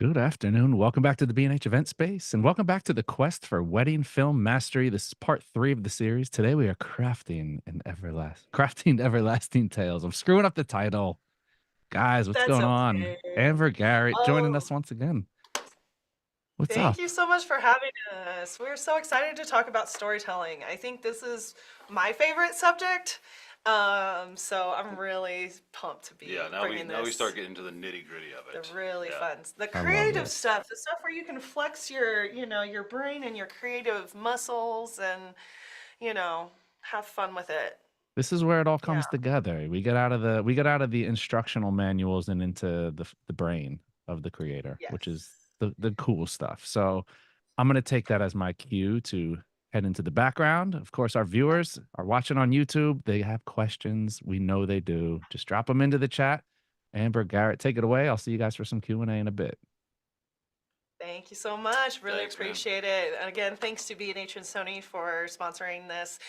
Good afternoon. Welcome back to the B&H event space and welcome back to the quest for wedding film mastery. This is part 3 of the series. Today we are crafting everlasting tales. I'm screwing up the title. Guys, what's That's going on? okay. Amber Garrett joining Oh, us once again. What's thank up? you so much for having us. We're so excited to talk about storytelling. I think this is my favorite subject. So I'm really pumped to be Yeah, bringing now we this, start getting into the nitty-gritty of it. the really Yeah. fun, the I love creative this. stuff, the stuff where you can flex your brain and your creative muscles and, you know, have fun with it. This is where it all Yeah. comes together. We get out of the instructional manuals and into the brain of the creator, which is Yes. the cool stuff. So I'm going to take that as my cue to head into the background. Of course, our viewers are watching on YouTube. They have questions. We know they do. Just drop them into the chat. Amber Garrett, take it away. I'll see you guys for some Q&A in a bit. Thank you so much. Really Thanks, man. appreciate it. And again, thanks to B&H and Sony for sponsoring this.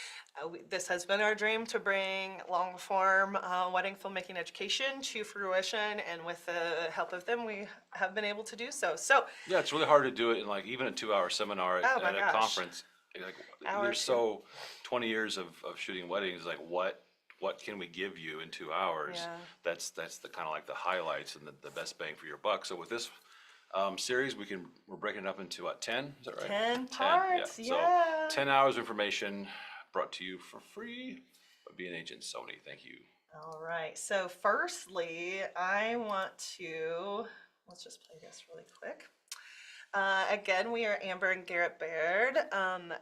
This has been our dream to bring long form wedding filmmaking education to fruition, and with the help of them, we have been able to do so. So, Yeah, it's really hard to do it in like even a 2-hour seminar oh my at a gosh. conference. Like Hour there's two. so 20 years of shooting weddings. Like what can we give you in 2 hours? Yeah. That's the kind of like the highlights and the best bang for your buck. So with this series, we're breaking it up into what, 10? Is that right? 10 parts, yeah. So 10 hours of information brought to you for free by B&H and Sony. Thank you. All right. So, firstly, I want to let's just play this really quick. Again, we are Amber and Garrett Baird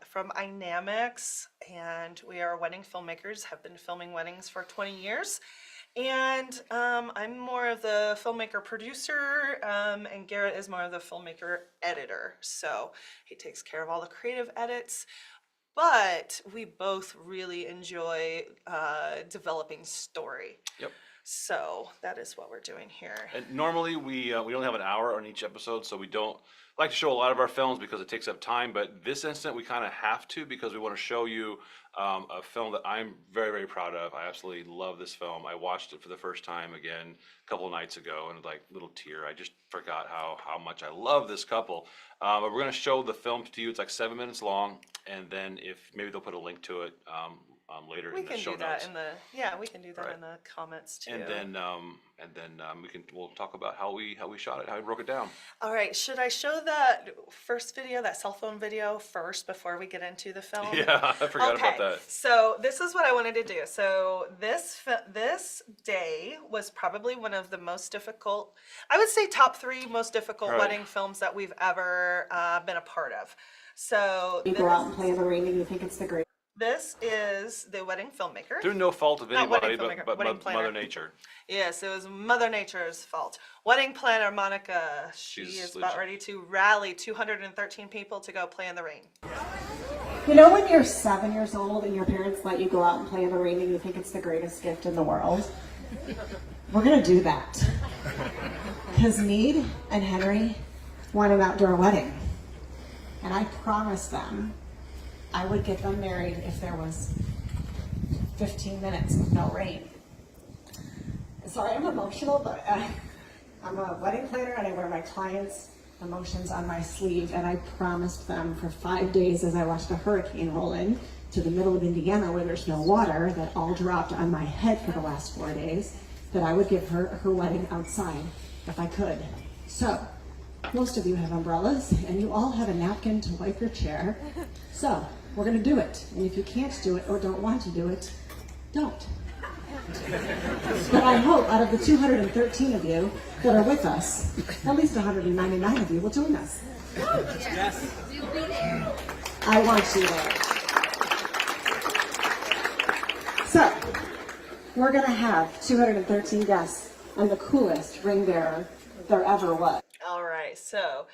from Eyenamics, and we are wedding filmmakers, have been filming weddings for 20 years. And I'm more of the filmmaker producer, and Garrett is more of the filmmaker editor. So he takes care of all the creative edits. But we both really enjoy developing story. Yep. So that is what we're doing here. And normally we only have an hour on each episode, so we don't like to show a lot of our films because it takes up time. But this instant we kind of have to because we want to show you a film that I'm very, very proud of. I absolutely love this film. I watched it for the first time again a couple of nights ago, and like little tear. I just forgot how much I love this couple. But we're going to show the film to you. It's like 7 minutes long, and then if maybe they'll put a link to it later We in the can show do that notes. we can do that Right. in the comments too. And then we'll talk about how we shot it, how we broke it down. All right, should I show that first video, that cell phone video first before we get into the film? Yeah, I forgot about that. So this is what I wanted to do. So this day was probably one of the most difficult, I would say top 3 most difficult Right. wedding films that we've ever been a part of. So You go out and play in the rain and you think it's the great. this is the wedding filmmaker. Through no fault of Not wedding anybody, filmmaker, but wedding planner. Mother Nature. Yes, it was Mother Nature's fault. Wedding planner Monica, she She's is about legit. ready to rally 213 people to go play in the rain. You know when you're 7 years old and your parents let you go out and play in the rain and you think it's the greatest gift in the world? We're gonna do that. Because Meade and Henry want an outdoor wedding. And I promised them I would get them married if there was 15 minutes of no rain. Sorry, I'm emotional, but I'm a wedding planner and I wear my clients' emotions on my sleeve, and I promised them for 5 days as I watched a hurricane roll in to the middle of Indiana where there's no water that all dropped on my head for the last 4 days, that I would give her wedding outside if I could. So, most of you have umbrellas and you all have a napkin to wipe your chair. So, we're gonna do it. And if you can't do it or don't want to do it, don't. But I hope out of the 213 of you that are with us, at least 199 of you will join us. Yes. We'll be there. I want you there. So, we're gonna have 213 guests and the coolest ring bearer there ever was. All right, so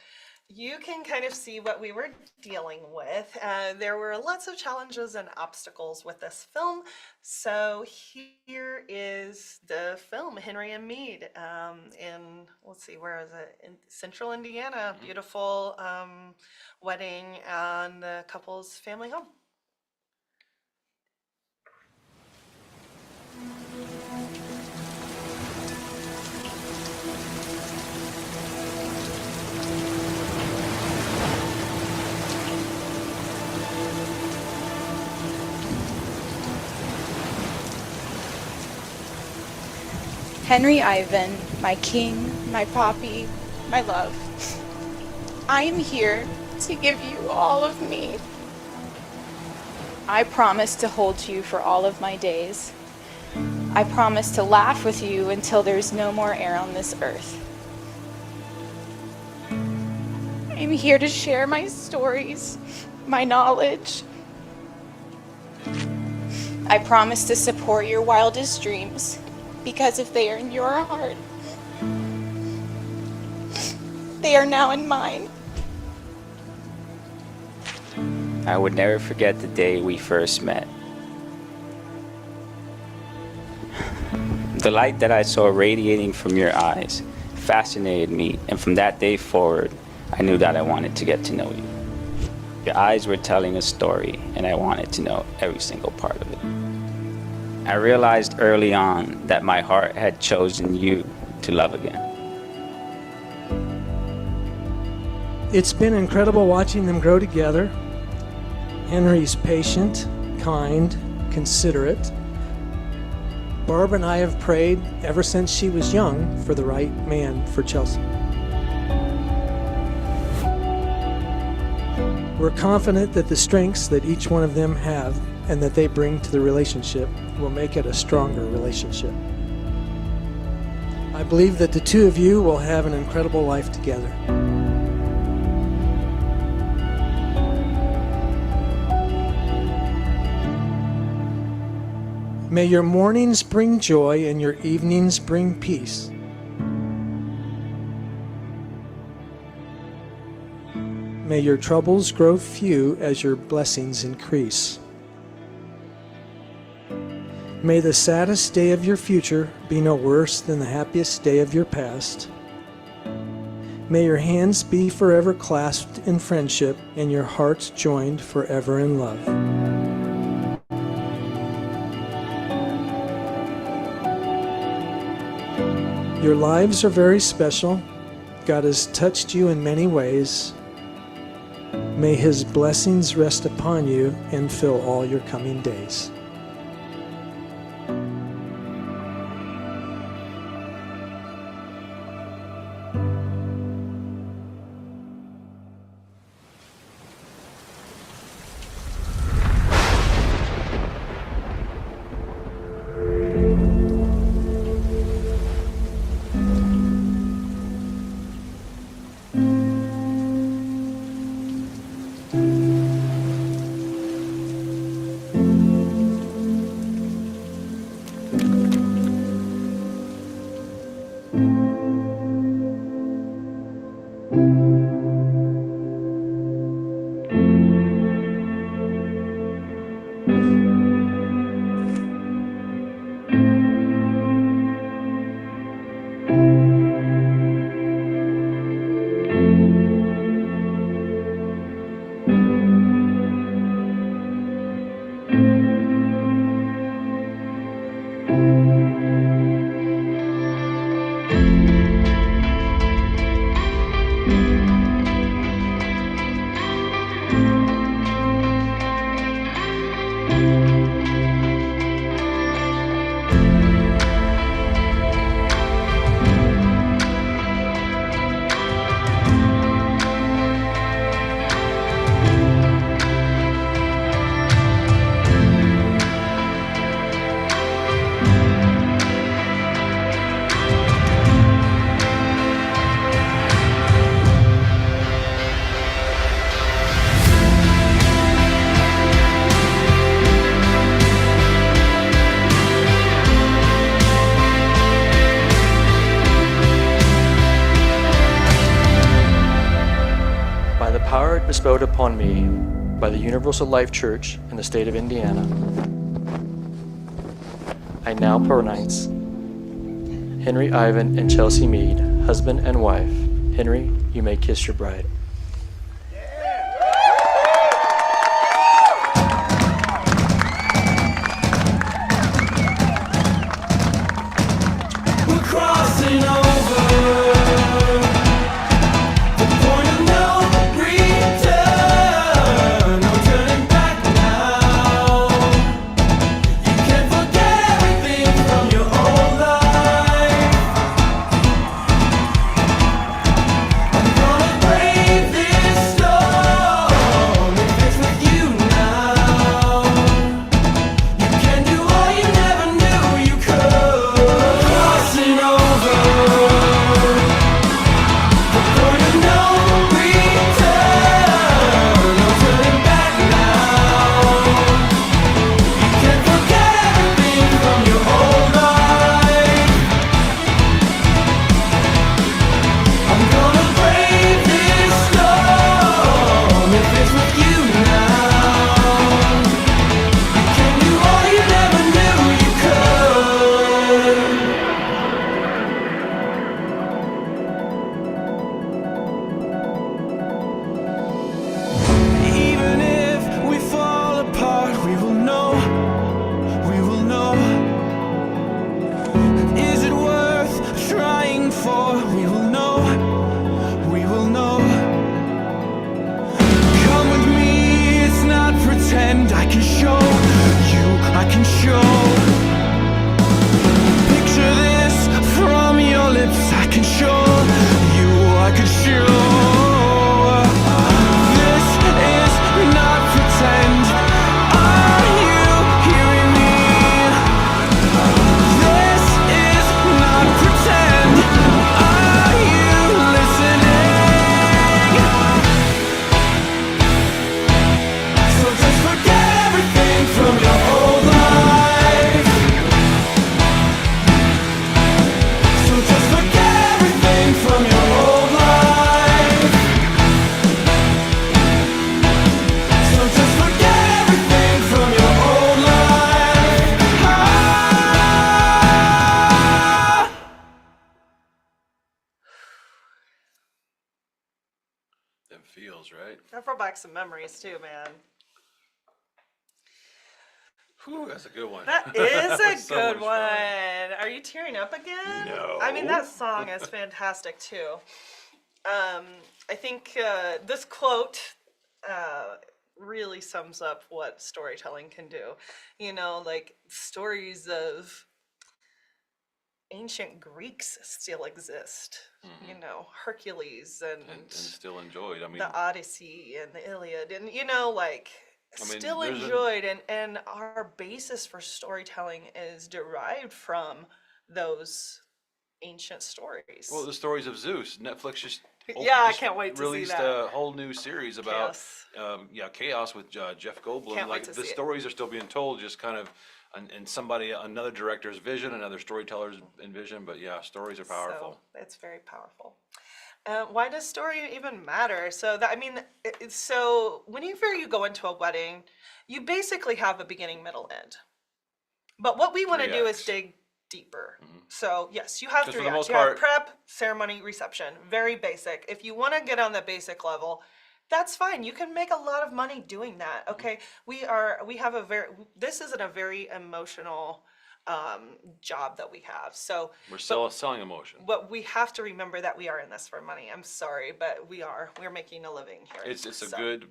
you can kind of see what we were dealing with. There were lots of challenges and obstacles with this film. So here is the film, Henry and Meade, in, let's see, where is it? In Central Indiana. Beautiful wedding on the couple's family home. Henry Ivan, my king, my poppy, my love, I am here to give you all of me. I promise to hold you for all of my days. I promise to laugh with you until there's no more air on this earth. I'm here to share my stories, my knowledge. I promise to support your wildest dreams, because if they are in your heart, they are now in mine. I would never forget the day we first met. The light that I saw radiating from your eyes fascinated me, and from that day forward, I knew that I wanted to get to know you. Your eyes were telling a story, and I wanted to know every single part of it. I realized early on that my heart had chosen you to love again. It's been incredible watching them grow together. Henry's patient, kind, considerate. Barb and I have prayed ever since she was young for the right man for Chelsea. We're confident that the strengths that each one of them have and that they bring to the relationship will make it a stronger relationship. I believe that the two of you will have an incredible life together. May your mornings bring joy and your evenings bring peace. May your troubles grow few as your blessings increase. May the saddest day of your future be no worse than the happiest day of your past. May your hands be forever clasped in friendship and your hearts joined forever in love. Your lives are very special. God has touched you in many ways. May His blessings rest upon you and fill all your coming days. Bestowed upon me by the Universal Life Church in the state of Indiana, I now pronounce Henry Ivan and Chelsea Mead, husband and wife. Henry, you may kiss your bride. We're crossing over. Life feels, right? That brought back some memories too, man. Whew, that's a good one. That is a So good much one. fun. Are you tearing up again? No. I mean, that song is fantastic too. I think this quote really sums up what storytelling can do. You know, like stories of ancient Greeks still exist. You know, Hercules And still enjoyed. I mean, the Odyssey and the Iliad, and you know, like I mean, still there's enjoyed, and our basis for storytelling is derived from those ancient stories. well, the stories of Zeus. Netflix just Yeah, I can't wait to see released that. a whole new series about Chaos with Jeff Goldblum. Can't wait Like to the see it. stories are still being told, just kind of in somebody, another director's vision, another storyteller's vision. But yeah, stories are powerful. So it's very powerful. Why does story even matter? So that I mean, so whenever you go into a wedding, you basically have a beginning, middle, end. But what we want to 3 do is acts. dig deeper. So yes, you have Just 3 for the acts. most You have part- prep, ceremony, reception. Very basic. If you want to get on the basic level, that's fine. You can make a lot of money doing that. Okay, we have a very. This isn't a very emotional job that we have. So We're still selling emotion. but we have to remember that we are in this for money. I'm sorry, but we're making a living here. It's a So, good.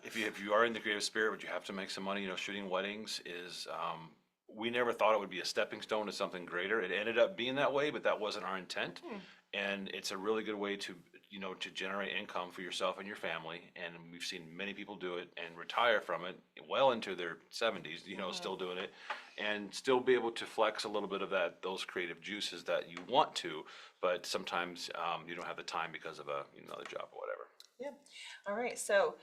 If you are in the creative spirit, but you have to make some money. You know, shooting weddings is. We never thought it would be a stepping stone to something greater. It ended up being that way, but that wasn't our intent. And it's a really good way to to generate income for yourself and your family. And we've seen many people do it and retire from it well into their 70s. Still doing it, and still be able to flex a little bit of those creative juices that you want to, but sometimes you don't have the time because of another job or whatever. yeah. All right. So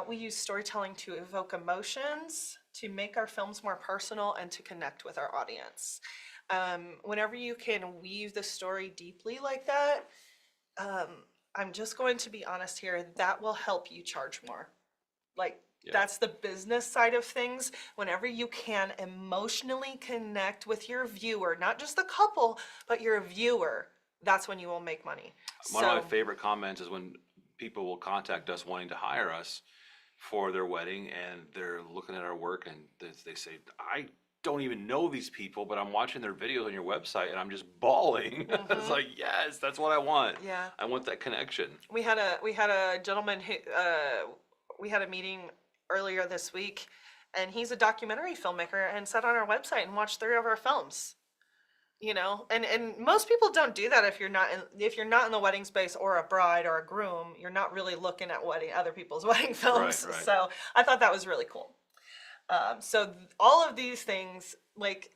we use storytelling to evoke emotions, to make our films more personal, and to connect with our audience. Whenever you can weave the story deeply like that, I'm just going to be honest here, that will help you charge more. Like, that's the business side of things. Whenever you can emotionally connect with your viewer, not just the couple, but your viewer, that's when you will make money. One of my favorite comments is when people will contact us wanting to hire us for their wedding, and they're looking at our work, and they say, I don't even know these people, but I'm watching their videos on your website and I'm just bawling. It's like, yes, that's what I want. Yeah. I want that connection. We had a gentleman who we had a meeting earlier this week, and he's a documentary filmmaker and sat on our website and watched 3 of our films. And most people don't do that if you're not in the wedding space or a bride or a groom. You're not really looking at other people's wedding films. Right. So I thought that was really cool. So all of these things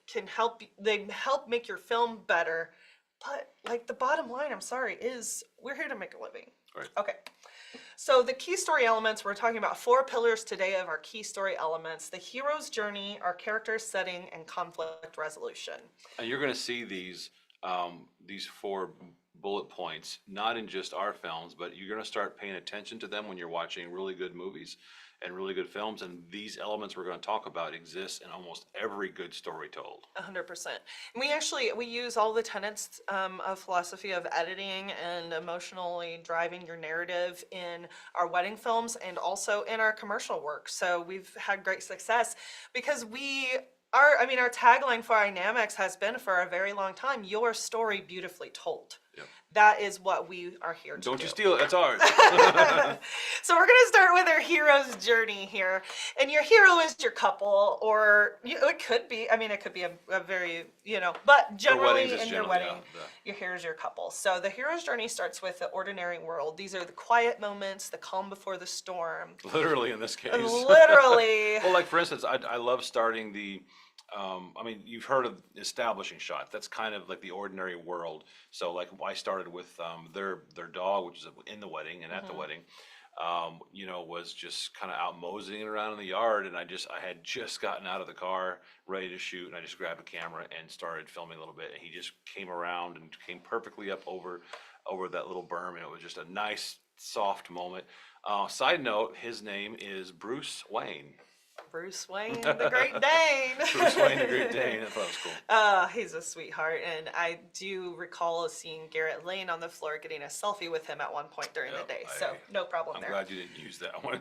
can help. They help make your film better. But the bottom line, I'm sorry, is we're here to make a living. Right. Okay. So the key story elements, we're talking about 4 pillars today of our key story elements: the hero's journey, our character setting, and conflict resolution. And you're going to see these 4 bullet points, not in just our films, but you're going to start paying attention to them when you're watching really good movies and really good films. And these elements we're going to talk about exist in almost every good story told. 100%. And we use all the tenets of philosophy of editing and emotionally driving your narrative in our wedding films and also in our commercial work. So we've had great success because our tagline for Eyenamics has been for a very long time: your story beautifully told. Yep. That is what we are here to do. Don't you steal it, that's ours. So we're going to start with our hero's journey here. And your hero is your couple, or it could be, it could be a very, but generally in your wedding, your hero is your couple. So the hero's journey starts with the ordinary world. These are the quiet moments, the calm before the storm. Literally in this case. Literally. Well, like for instance, I love starting the, you've heard of establishing shots. That's kind of like the ordinary world. So like I started with their dog, which is in the wedding and at the wedding, was just kind of out moseying around in the yard. And I had just gotten out of the car ready to shoot, and I just grabbed a camera and started filming a little bit. And he just came around and came perfectly up over that little berm. And it was just a nice, soft moment. Side note, his name is Bruce Wayne. Bruce Wayne, the Great Dane. Bruce Wayne, the Great Dane. I thought it was cool. He's a sweetheart, and I do recall seeing Garrett laying on the floor getting a selfie with him at one point during the day. So no problem I'm there. glad you didn't use that one.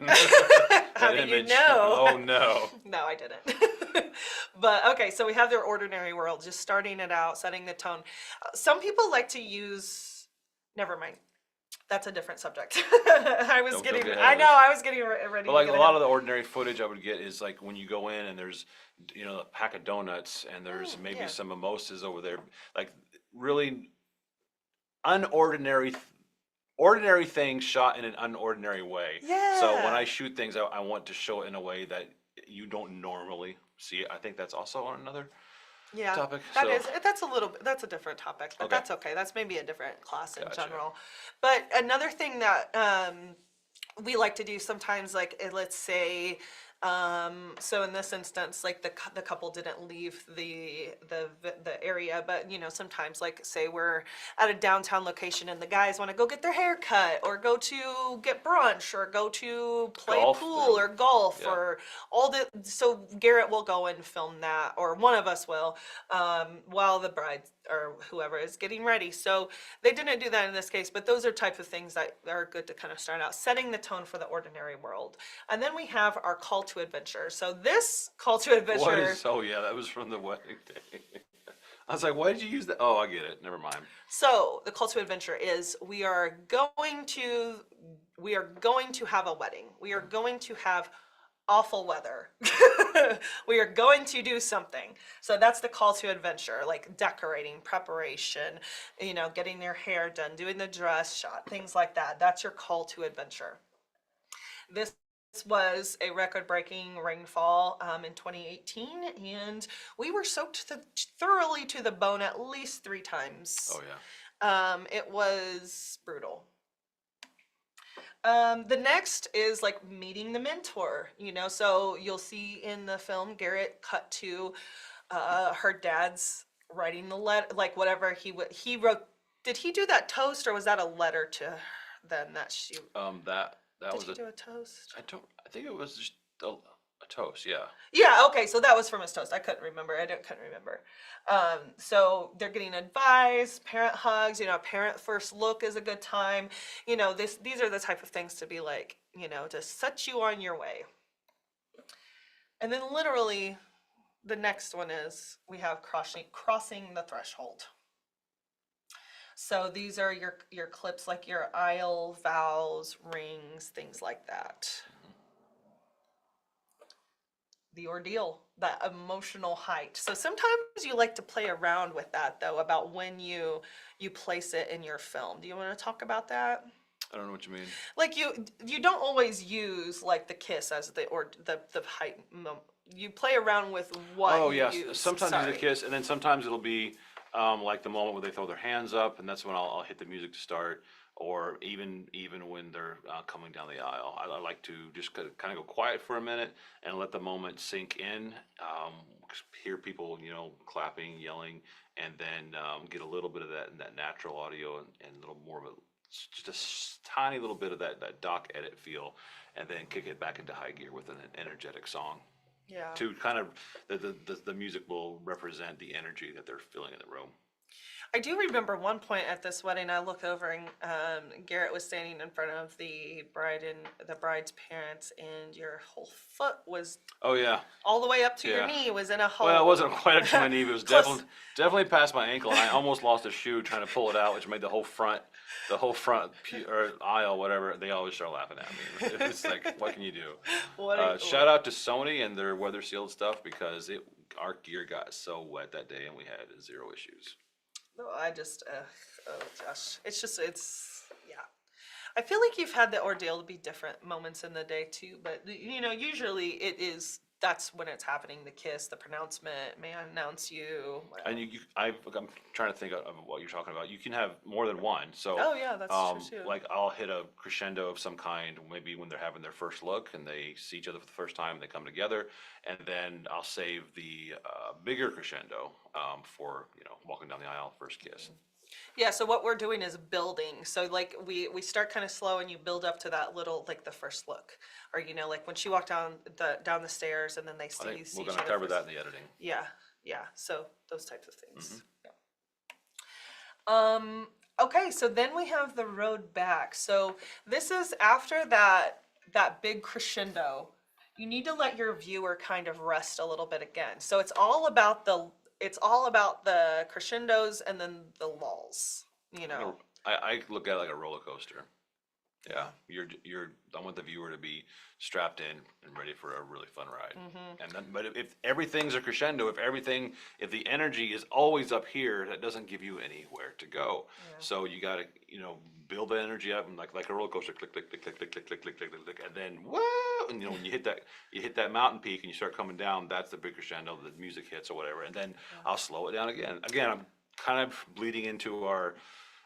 How That do you image. know? Oh no. No, I didn't. But okay, so we have their ordinary world, just starting it out, setting the tone. Some people like to use. Never mind. That's a different subject. I was Don't getting. get ahead I of know. us. I was getting ready. But like to a get lot ahead. of the ordinary footage I would get is like when you go in and there's, a pack of donuts and there's maybe yeah. some mimosas over there, like really unordinary, ordinary things shot in an unordinary way. So when Yeah. I shoot things, I want to show it in a way that you don't normally see it. I think that's also on another Yeah, topic. that So- is, that's a little bit, that's a different topic, but Okay. that's okay. That's maybe a different class in Gotcha. general. But another thing that we like to do sometimes, like let's say, so in this instance, like the couple didn't leave the area, but sometimes like say we're at a downtown location and the guys want to go get their hair cut or go to get brunch or go to play Golf, pool or golf yeah. or all the, so Garrett will go and film that, or one of us will, while the bride or whoever is getting ready. So they didn't do that in this case, but those are type of things that are good to kind of start out, setting the tone for the ordinary world. And then we have our call to adventure. So this call to What adventure. is, oh yeah, that was from the wedding day. I was like, why did you use that? Oh, I get it. Never mind. So the call to adventure is we are going to have a wedding. We are going to have awful weather. We are going to do something. So that's the call to adventure, like decorating, preparation, getting their hair done, doing the dress shot, things like that. That's your call to adventure. This was a record-breaking rainfall in 2018, and we were soaked thoroughly to the bone at least 3 times. Oh yeah. It was brutal. The next is like meeting the mentor, so you'll see in the film Garrett cut to her dad's writing the letter, like whatever he wrote. Did he do that toast, or was that a letter to them that she? That Did was he do a toast? I think it was just a toast. Yeah. Yeah, okay, so that was from his toast. I couldn't remember. Couldn't remember. So they're getting advice, parent hugs, parent first look is a good time. These are the type of things to be like, to set you on your way. And then literally the next one is we have crossing the threshold. So these are your clips, like your aisle, vows, rings, things like that. The ordeal, that emotional height. So sometimes you like to play around with that, though, about when you place it in your film. Do you want to talk about that? I don't know what you mean. Like you don't always use like the kiss as the height. You play around with what. Oh you yes. use. Sometimes Sorry. it's a kiss, and then sometimes it'll be like the moment where they throw their hands up, and that's when I'll hit the music to start. Or even when they're coming down the aisle, I like to just kind of go quiet for a minute and let the moment sink in. Hear people, clapping, yelling, and then get a little bit of that natural audio and a little more of just a tiny little bit of that doc edit feel, and then kick it back into high gear with an energetic song. Yeah. To kind of the music will represent the energy that they're feeling in the room. I do remember one point at this wedding, I looked over and Garrett was standing in front of the bride and the bride's parents, and your whole foot was Oh yeah. all the way up to your Yeah. knee was in a hole. Well, it wasn't quite up to my knee, but it was Close. definitely past my ankle, and I almost lost a shoe trying to pull it out, which made the whole front or aisle, whatever. They always start laughing at me. It's like, what can you do? Shout out to Sony and their weather sealed stuff, because our gear got so wet that day, and we had 0 issues. No, oh gosh, yeah. I feel like you've had the ordeal to be different moments in the day too, but usually that's when it's happening. The kiss, the pronouncement, may I announce you. Whatever. And I'm trying to think of what you're talking about. You can have more than one. So Oh yeah, that's true too. like I'll hit a crescendo of some kind, maybe when they're having their first look and they see each other for the first time and they come together, and then I'll save the bigger crescendo for walking down the aisle, first kiss. Yeah, so what we're doing is building. So like we start kind of slow and you build up to that little, like the first look. Or like when she walked down the stairs and then they I see think each we're gonna other cover first. that in the editing. Yeah, yeah. So those types of things. Mm-hmm. Yeah. Okay, so then we have the road back. So this is after that big crescendo. You need to let your viewer kind of rest a little bit again. So it's all about the crescendos and then the lulls. I look at it like a roller coaster. Yeah, I want the viewer to be strapped in and ready for a really fun ride. And then, but if everything's a crescendo, if the energy is always up here, that doesn't give you anywhere to go. So you got to, build the energy up and like a roller coaster, click, click, click, click, click, click, click, click, click, click, click, and then whoa, and when you hit that mountain peak and you start coming down, that's the big crescendo. The music hits or whatever, and then I'll slow it down again. Again, I'm kind of bleeding into our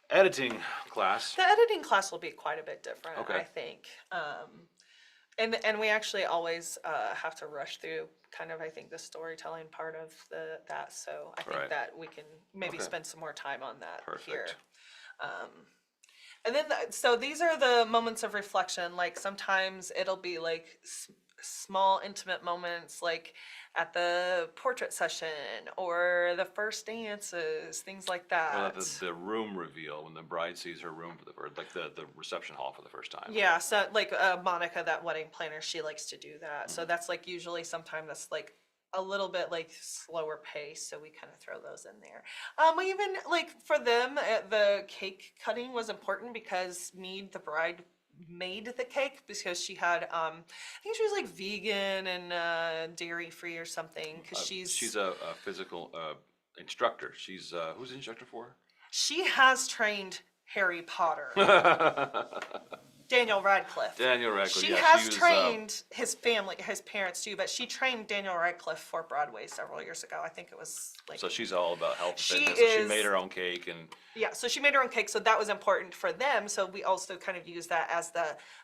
editing class. The editing class will be quite a bit different, Okay. I think. And we actually always have to rush through kind of, I think, the storytelling part of that. So I think Right. that we can maybe Okay. spend some more time on that here. Perfect. And then, so these are the moments of reflection. Like sometimes it'll be like small, intimate moments, like at the portrait session or the first dances, things like that. Or the room reveal when the bride sees her room for the first, like the reception hall for the first time. Yeah, so like Monica, that wedding planner, she likes to do that. So that's like usually sometime that's like a little bit like slower pace, so we kind of throw those in there. We even like for them, the cake cutting was important because Mead, the bride, made the cake because she had I think she was like vegan and dairy free or something because She's a physical instructor. She's who's the instructor for? she has trained Harry Potter. Daniel Radcliffe. Daniel Radcliffe. She Yeah, has she was, trained his family, his parents too, but she trained Daniel Radcliffe for Broadway several years ago. I think it was like. So she's all about health and She fitness. So she is- made her own cake and. Yeah, so she made her own cake, so that was important for them. So we also kind of use that as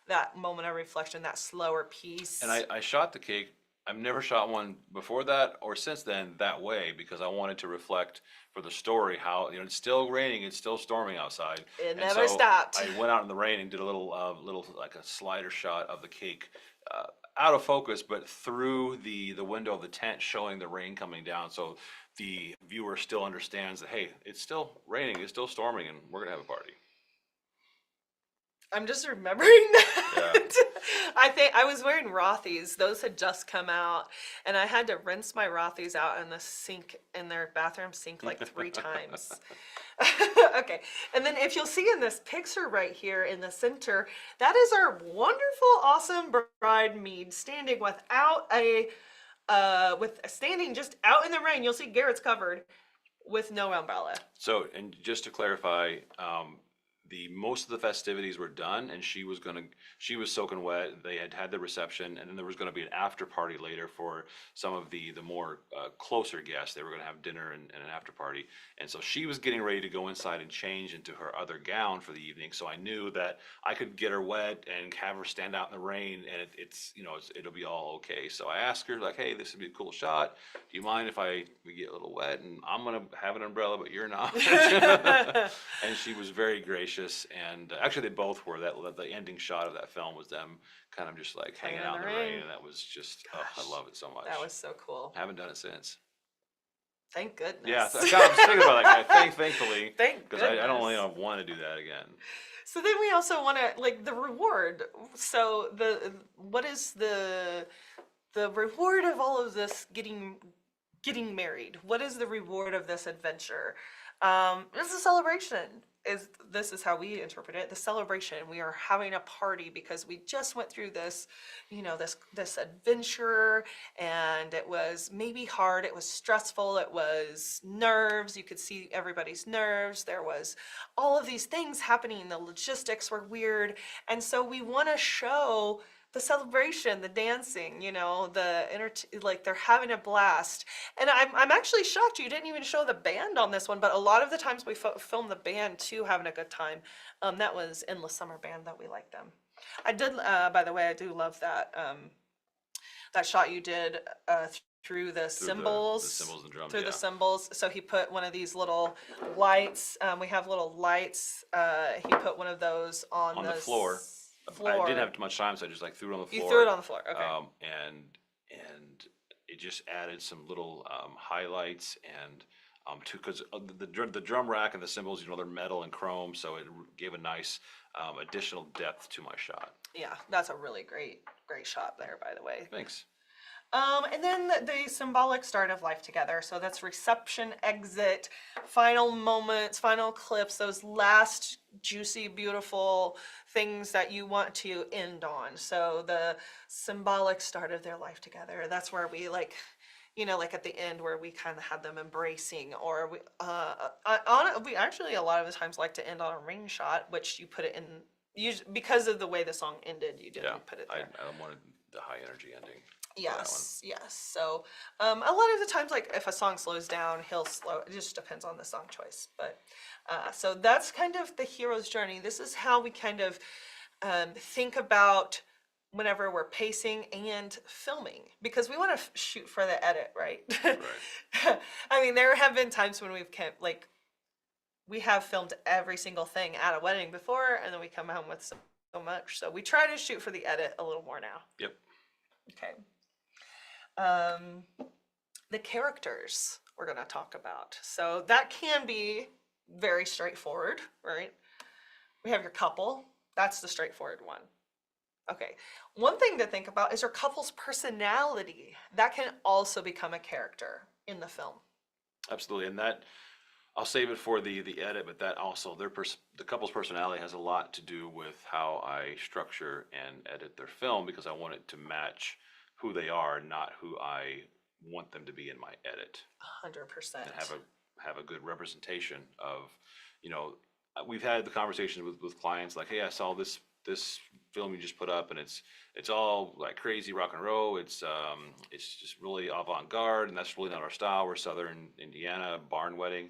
that moment of reflection, that slower piece. And I shot the cake. I've never shot one before that or since then that way because I wanted to reflect for the story how it's still raining, it's still storming outside. It And never so stopped. I went out in the rain and did a little like a slider shot of the cake, out of focus, but through the window of the tent, showing the rain coming down, so the viewer still understands that hey, it's still raining, it's still storming, and we're gonna have a party. I'm just remembering that. Yeah. I think I was wearing Rothy's. Those had just come out, and I had to rinse my Rothy's out in the sink, in their bathroom sink, like 3 times. Okay, and then if you'll see in this picture right here in the center, that is our wonderful, awesome bride Mead standing standing just out in the rain. You'll see Garrett's covered with no umbrella. So, and just to clarify, most of the festivities were done, and she was soaking wet. They had the reception, and then there was gonna be an after party later for some of the more closer guests. They were gonna have dinner and an after party, and so she was getting ready to go inside and change into her other gown for the evening. So I knew that I could get her wet and have her stand out in the rain, and it'll be all okay. So I asked her like, hey, this would be a cool shot. Do you mind if we get a little wet? And I'm gonna have an umbrella, but you're not. And she was very gracious. And actually, they both were. The ending shot of that film was them kind of just like hanging out in the rain, and that was just I love it so much. That was so cool. Haven't done it since. Thank goodness. Yeah, I was thinking about that guy. Thankfully, Thank because I don't goodness. really want to do that again. So then we also want to like the reward. So what is the reward of all of this getting married? What is the reward of this adventure? It's a celebration. This is how we interpret it. The celebration. We are having a party because we just went through this, this adventure, and it was maybe hard. It was stressful. It was nerves. You could see everybody's nerves. There was all of these things happening. The logistics were weird, and so we want to show the celebration, the dancing, like they're having a blast. And I'm actually shocked you didn't even show the band on this one, but a lot of the times we film the band too having a good time. That was Endless Summer Band that we like them. I did, by the way, I do love that that shot you did through the symbols. The symbols and drums, Through yeah. the symbols. So he put one of these little lights. We have little lights. He put one of those on the floor. floor. I didn't have much time, so I just like threw it on the floor. You threw it on the floor, okay. And it just added some little highlights and because the drum rack and the cymbals, they're metal and chrome, so it gave a nice additional depth to my shot. Yeah, that's a really great shot there, by the way. Thanks. And then the symbolic start of life together. So that's reception, exit, final moments, final clips, those last juicy, beautiful things that you want to end on. So the symbolic start of their life together. That's where we like at the end where we kind of had them embracing, or we actually a lot of the times like to end on a ring shot, which you put it in, because of the way the song ended, you didn't put it there. I wanted the high energy ending. Yes. So a lot of the times, like if a song slows down, he'll slow. It just depends on the song choice. But so that's kind of the hero's journey. This is how we kind of think about whenever we're pacing and filming, because we want to shoot for the edit, right? Right. I mean, there have been times when we have filmed every single thing at a wedding before, and then we come home with so much. So we try to shoot for the edit a little more now. Yep. Okay. The characters we're going to talk about. So that can be very straightforward, right? We have your couple. That's the straightforward one. Okay. One thing to think about is your couple's personality. That can also become a character in the film. Absolutely. And that, I'll save it for the edit, but that also, the couple's personality has a lot to do with how I structure and edit their film, because I want it to match who they are, not who I want them to be in my edit. 100%. And have a good representation of, we've had the conversations with clients like, hey, I saw this film you just put up, and it's all like crazy rock and roll. It's just really avant-garde, and that's really not our style. We're Southern Indiana, barn wedding.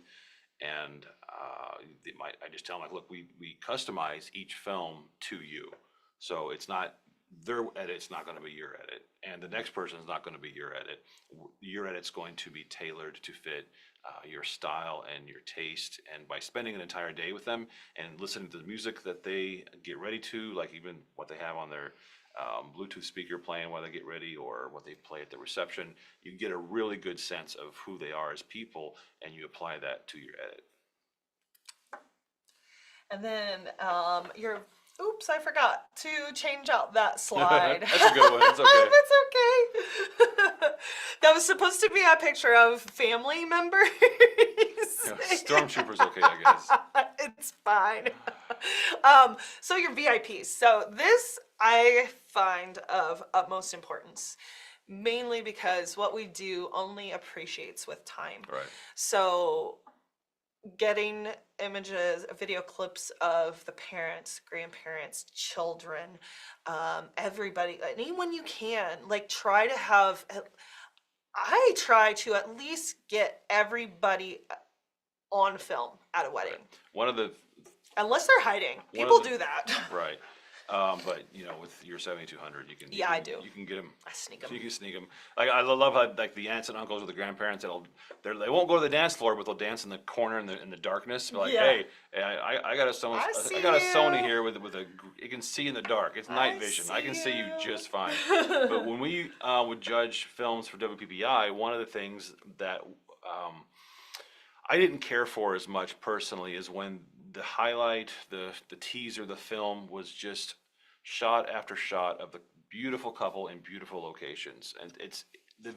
And I just tell them, like, look, we customize each film to you. So it's not, their edit's not going to be your edit, and the next person's not going to be your edit. Your edit's going to be tailored to fit your style and your taste. And by spending an entire day with them and listening to the music that they get ready to, like even what they have on their Bluetooth speaker playing while they get ready, or what they play at the reception, you get a really good sense of who they are as people, and you apply that to your edit. And then oops, I forgot to change out that slide. That's a good one. It's okay. It's okay. That was supposed to be a picture of family members. Yeah, Stormtrooper's okay, I guess. It's fine. So your VIPs. So this I find of utmost importance, mainly because what we do only appreciates with time. Right. So getting images, video clips of the parents, grandparents, children, everybody, anyone you can, like try to have, I try to at least get everybody on film at a wedding. Right. One of the, unless they're hiding. People do that. right. But with your 7200, you can. Yeah, I do. You can get them. I sneak them. You can sneak them. Like I love how like the aunts and uncles or the grandparents, they won't go to the dance floor, but they'll dance in the corner in the darkness. Like, Yeah. Hey, I got a Sony here with a you can see in the dark. It's night vision. I can see you just fine. But when we would judge films for WPPI, one of the things that I didn't care for as much personally is when the highlight, the teaser, the film was just shot after shot of the beautiful couple in beautiful locations. And it's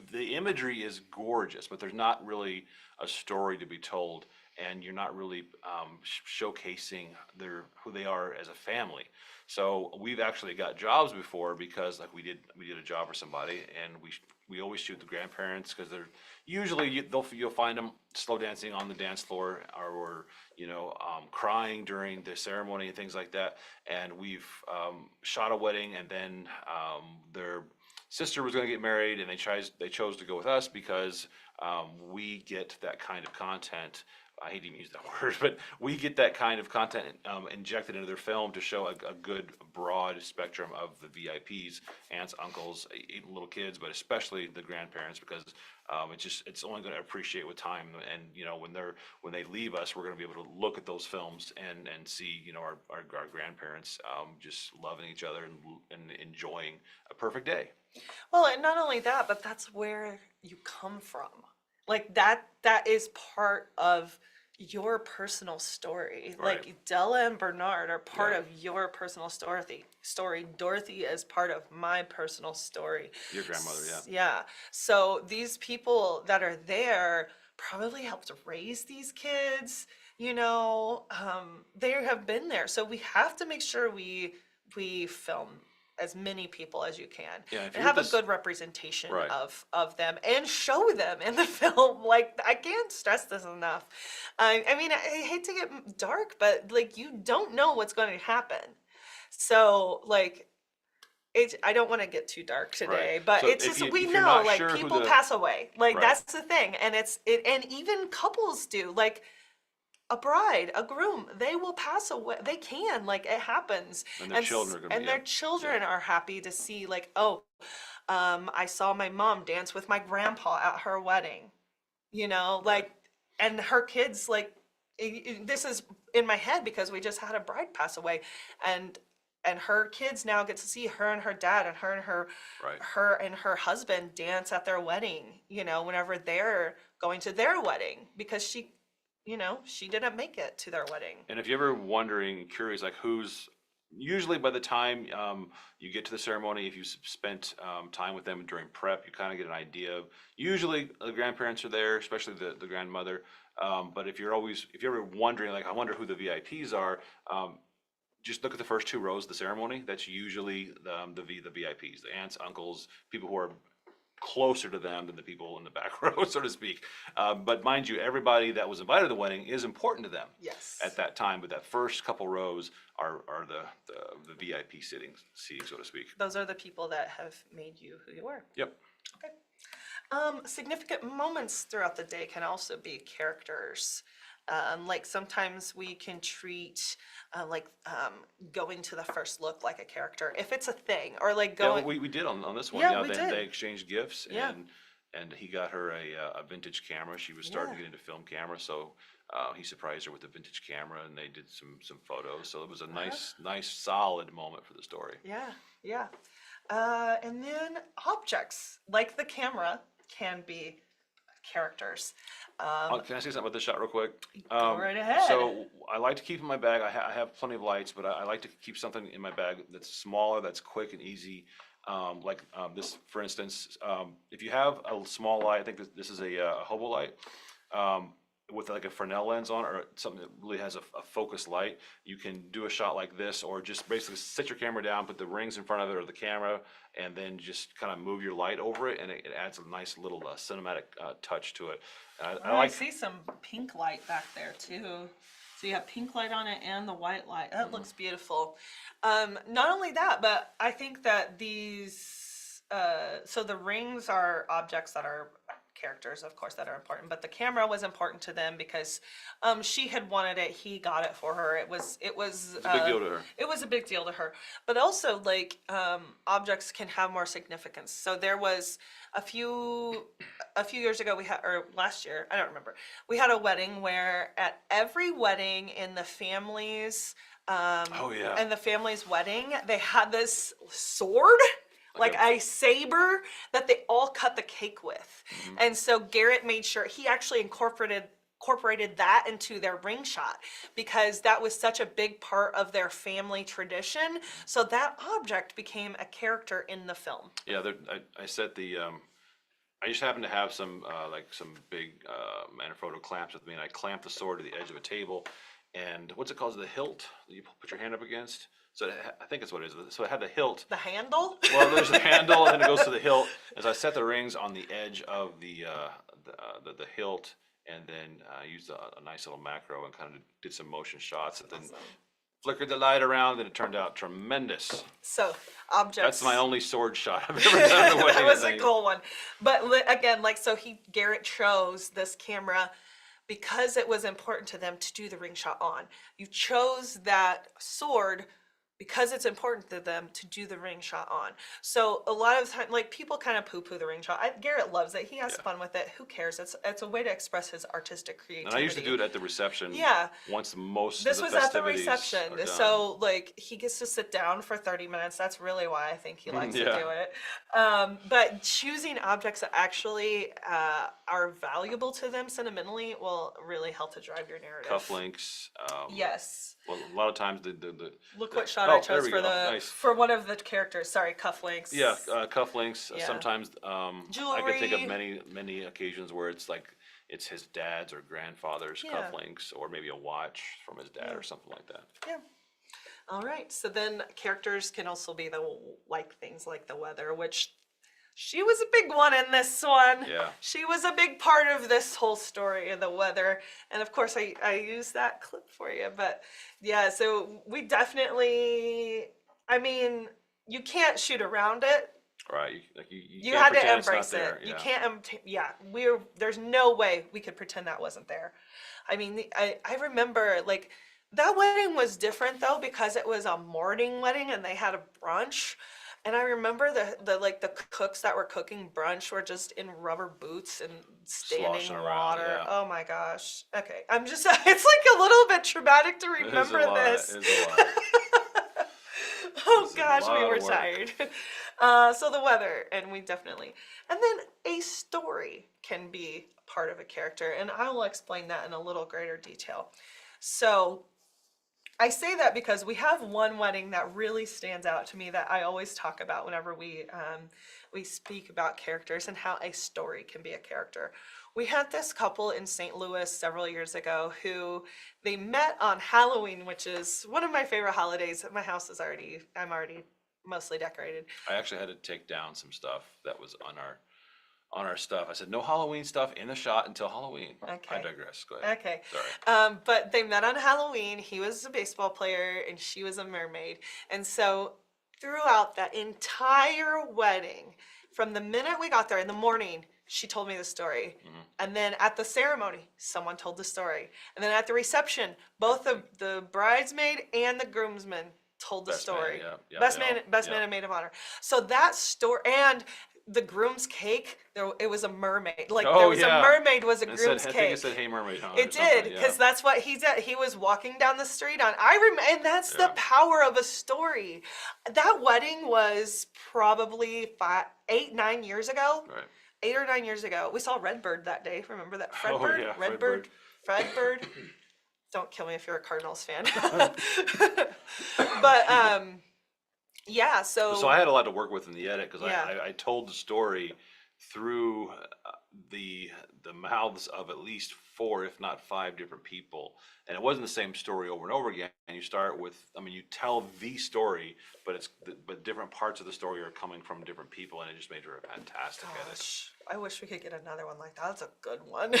the imagery is gorgeous, but there's not really a story to be told, and you're not really showcasing who they are as a family. So we've actually got jobs before, because like we did a job for somebody, and we always shoot the grandparents, because they're usually you'll find them slow dancing on the dance floor, or crying during the ceremony and things like that. And we've shot a wedding, and then their sister was going to get married, and they chose to go with us because we get that kind of content I hate to even use that word, but we get that kind of content injected into their film to show a good broad spectrum of the VIPs, aunts, uncles, even little kids, but especially the grandparents, because it's only going to appreciate with time. And when they leave us, we're going to be able to look at those films and see our grandparents just loving each other and enjoying a perfect day. Well, and not only that, but that's where you come from. Like that is part of your personal story. Right. Like Della and Bernard are part Yeah. of your personal story. Dorothy is part of my personal story. Your grandmother, yeah. Yeah. So these people that are there probably helped raise these kids, they have been there. So we have to make sure we film as many people as you can Yeah, if and you're have a this- good representation Right. of them and show them in the film. Like, I can't stress this enough. I mean, I hate to get dark, but like, you don't know what's going to happen. So like, I don't want to get too dark today, Right. but So it's if just, you- we if you're know not like sure who people the- pass away. Like Right. that's the thing. And and even couples do. Like, a bride, a groom, they will pass away. They can, like, it happens. And their children are gonna be, their yeah. children are happy to see, like, oh, I saw my mom dance with my grandpa at her wedding, like, and her kids, like, this is in my head because we just had a bride pass away, and her kids now get to see her and her dad and Right. her and her husband dance at their wedding, whenever they're going to their wedding, because she didn't make it to their wedding. And if you're ever wondering, curious, like who's usually by the time you get to the ceremony, if you spent time with them during prep, you kind of get an idea of. Usually the grandparents are there, especially the grandmother. But if you're ever wondering, like I wonder who the VIPs are, just look at the first two rows of the ceremony. That's usually the VIPs, the aunts, uncles, people who are closer to them than the people in the back row, so to speak. But mind you, everybody that was invited to the wedding is important to them Yes. at that time. But that first couple rows are the VIP seating, so to speak. Those are the people that have made you who you are. Yep. Okay. Significant moments throughout the day can also be characters. Like sometimes we can treat going to the first look like a character, if it's a thing, or like Yeah, going. we did on this one. Yeah, we they, did. they exchanged gifts, Yeah. and he got her a vintage camera. She was starting Yeah. to get into film camera, so he surprised her with a vintage camera, and they did some photos. So it was a nice solid moment for the story. Yeah. And then objects like the camera can be characters. Can I say something about this shot real quick? Go right ahead. So I like to keep in my bag. I have plenty of lights, but I like to keep something in my bag that's smaller, that's quick and easy. This, for instance, if you have a small light, I think this is a hobo light. With like a Fresnel lens on, or something that really has a focused light, you can do a shot like this, or just basically sit your camera down, put the rings in front of it or the camera, and then just kind of move your light over it, and it adds a nice little cinematic touch to it. I see some pink light back there too. So you have pink light on it and the white light. That looks beautiful. Not only that, but I think that these, so the rings are objects that are characters, of course, that are important, but the camera was important to them because she had wanted it. He got it for her. It was It's a big deal to her. It was a big deal to her. But also, like, objects can have more significance. So there was a few years ago, or last year, I don't remember, we had a wedding where at every wedding in the family's Oh, yeah. and the family's wedding, they had this sword, like a saber, that they all cut the cake with. And so Garrett made sure he actually incorporated that into their ring shot, because that was such a big part of their family tradition. So that object became a character in the film. Yeah, I set the. I just happened to have some big Manfrotto clamps with me, and I clamped the sword to the edge of a table, and what's it called? The hilt that you put your hand up against. So I think it's what it is. So it had the hilt. The handle? Well, there's the handle, and then it goes to the hilt. As I set the rings on the edge of the hilt, and then I used a nice little macro and kind of did some motion shots, and then flickered the light around, and it turned out tremendous. So objects. That's my only sword shot I've ever done in a wedding. That was a cool one. But again, like, so Garrett chose this camera because it was important to them to do the ring shot on. You chose that sword because it's important to them to do the ring shot on. So a lot of time, like, people kind of poo-poo the ring shot. Garrett loves it. He has fun with it. Who cares? It's a way to express his artistic creativity. And I usually do it at the reception. Yeah. Once most This of the was at the festivities reception, are done. so like he gets to sit down for 30 minutes. That's really why I think he likes to Yeah. do it. But choosing objects that actually are valuable to them sentimentally will really help to drive your narrative. Cufflinks. Yes. Well, a lot of times the Look what shot oh, I there chose we for go. the Nice. for one of the characters. Sorry, cufflinks. Yeah, cufflinks. Yeah. Sometimes I can think of Jewelry. many occasions where it's like it's his dad's or grandfather's Yeah. cufflinks, or maybe a watch from his dad or something like that. Yeah. All right. So then characters can also be things like the weather, which she was a big one in this one. Yeah. She was a big part of this whole story of the weather. And of course I used that clip for you. But yeah, so we definitely, I mean, you can't shoot around it. Right. You You can't had to pretend it's not embrace there. it. You Yeah. can't, there's no way we could pretend that wasn't there. I mean, I remember, like, that wedding was different though, because it was a morning wedding and they had a brunch. And I remember the cooks that were cooking brunch were just in rubber boots and standing Sloshing in around, water. yeah. Oh my gosh. Okay. It's like a little bit traumatic to It is a remember lot. this. It is a lot. Oh It's a gosh, we lot were of work. tired. So the weather, and then a story can be part of a character, and I will explain that in a little greater detail. So I say that because we have one wedding that really stands out to me that I always talk about whenever we speak about characters and how a story can be a character. We had this couple in St. Louis several years ago who they met on Halloween, which is one of my favorite holidays. My house is I'm already mostly decorated. I actually had to take down some stuff that was on our stuff. I said no Halloween stuff in the shot until Halloween. Okay. I digress. Go ahead. Okay. Sorry. But they met on Halloween. He was a baseball player and she was a mermaid. And so throughout that entire wedding, from the minute we got there in the morning, she told me the story. And then at the ceremony, someone told the story. And then at the reception, both the bridesmaid and the groomsman told the Best man, story. yeah, Best they man, all- best yeah. man and maid of honor. So that story, and the groom's cake, it was a mermaid. Like there was a mermaid was a It groom's said, I cake. think it said "Hey Mermaid." Huh, or It something, did, yeah. because that's what he did. He was walking down the street and that's the Yeah. power of a story. That wedding was probably 8-9 years ago. Right. 8 or 9 years ago. We saw Redbird that day. Remember that? Fredbird? yeah, Redbird? Fredbird? Don't kill me if you're a Cardinals fan. But yeah, So I had a lot to work with in the edit because Yeah. I told the story through the mouths of at least 4, if not 5 different people, and it wasn't the same story over and over again. And you start with, I mean, you tell the story, but but different parts of the story are coming from different people, and it just made her a fantastic edit. Gosh, I wish we could get another one like that. That's a good one.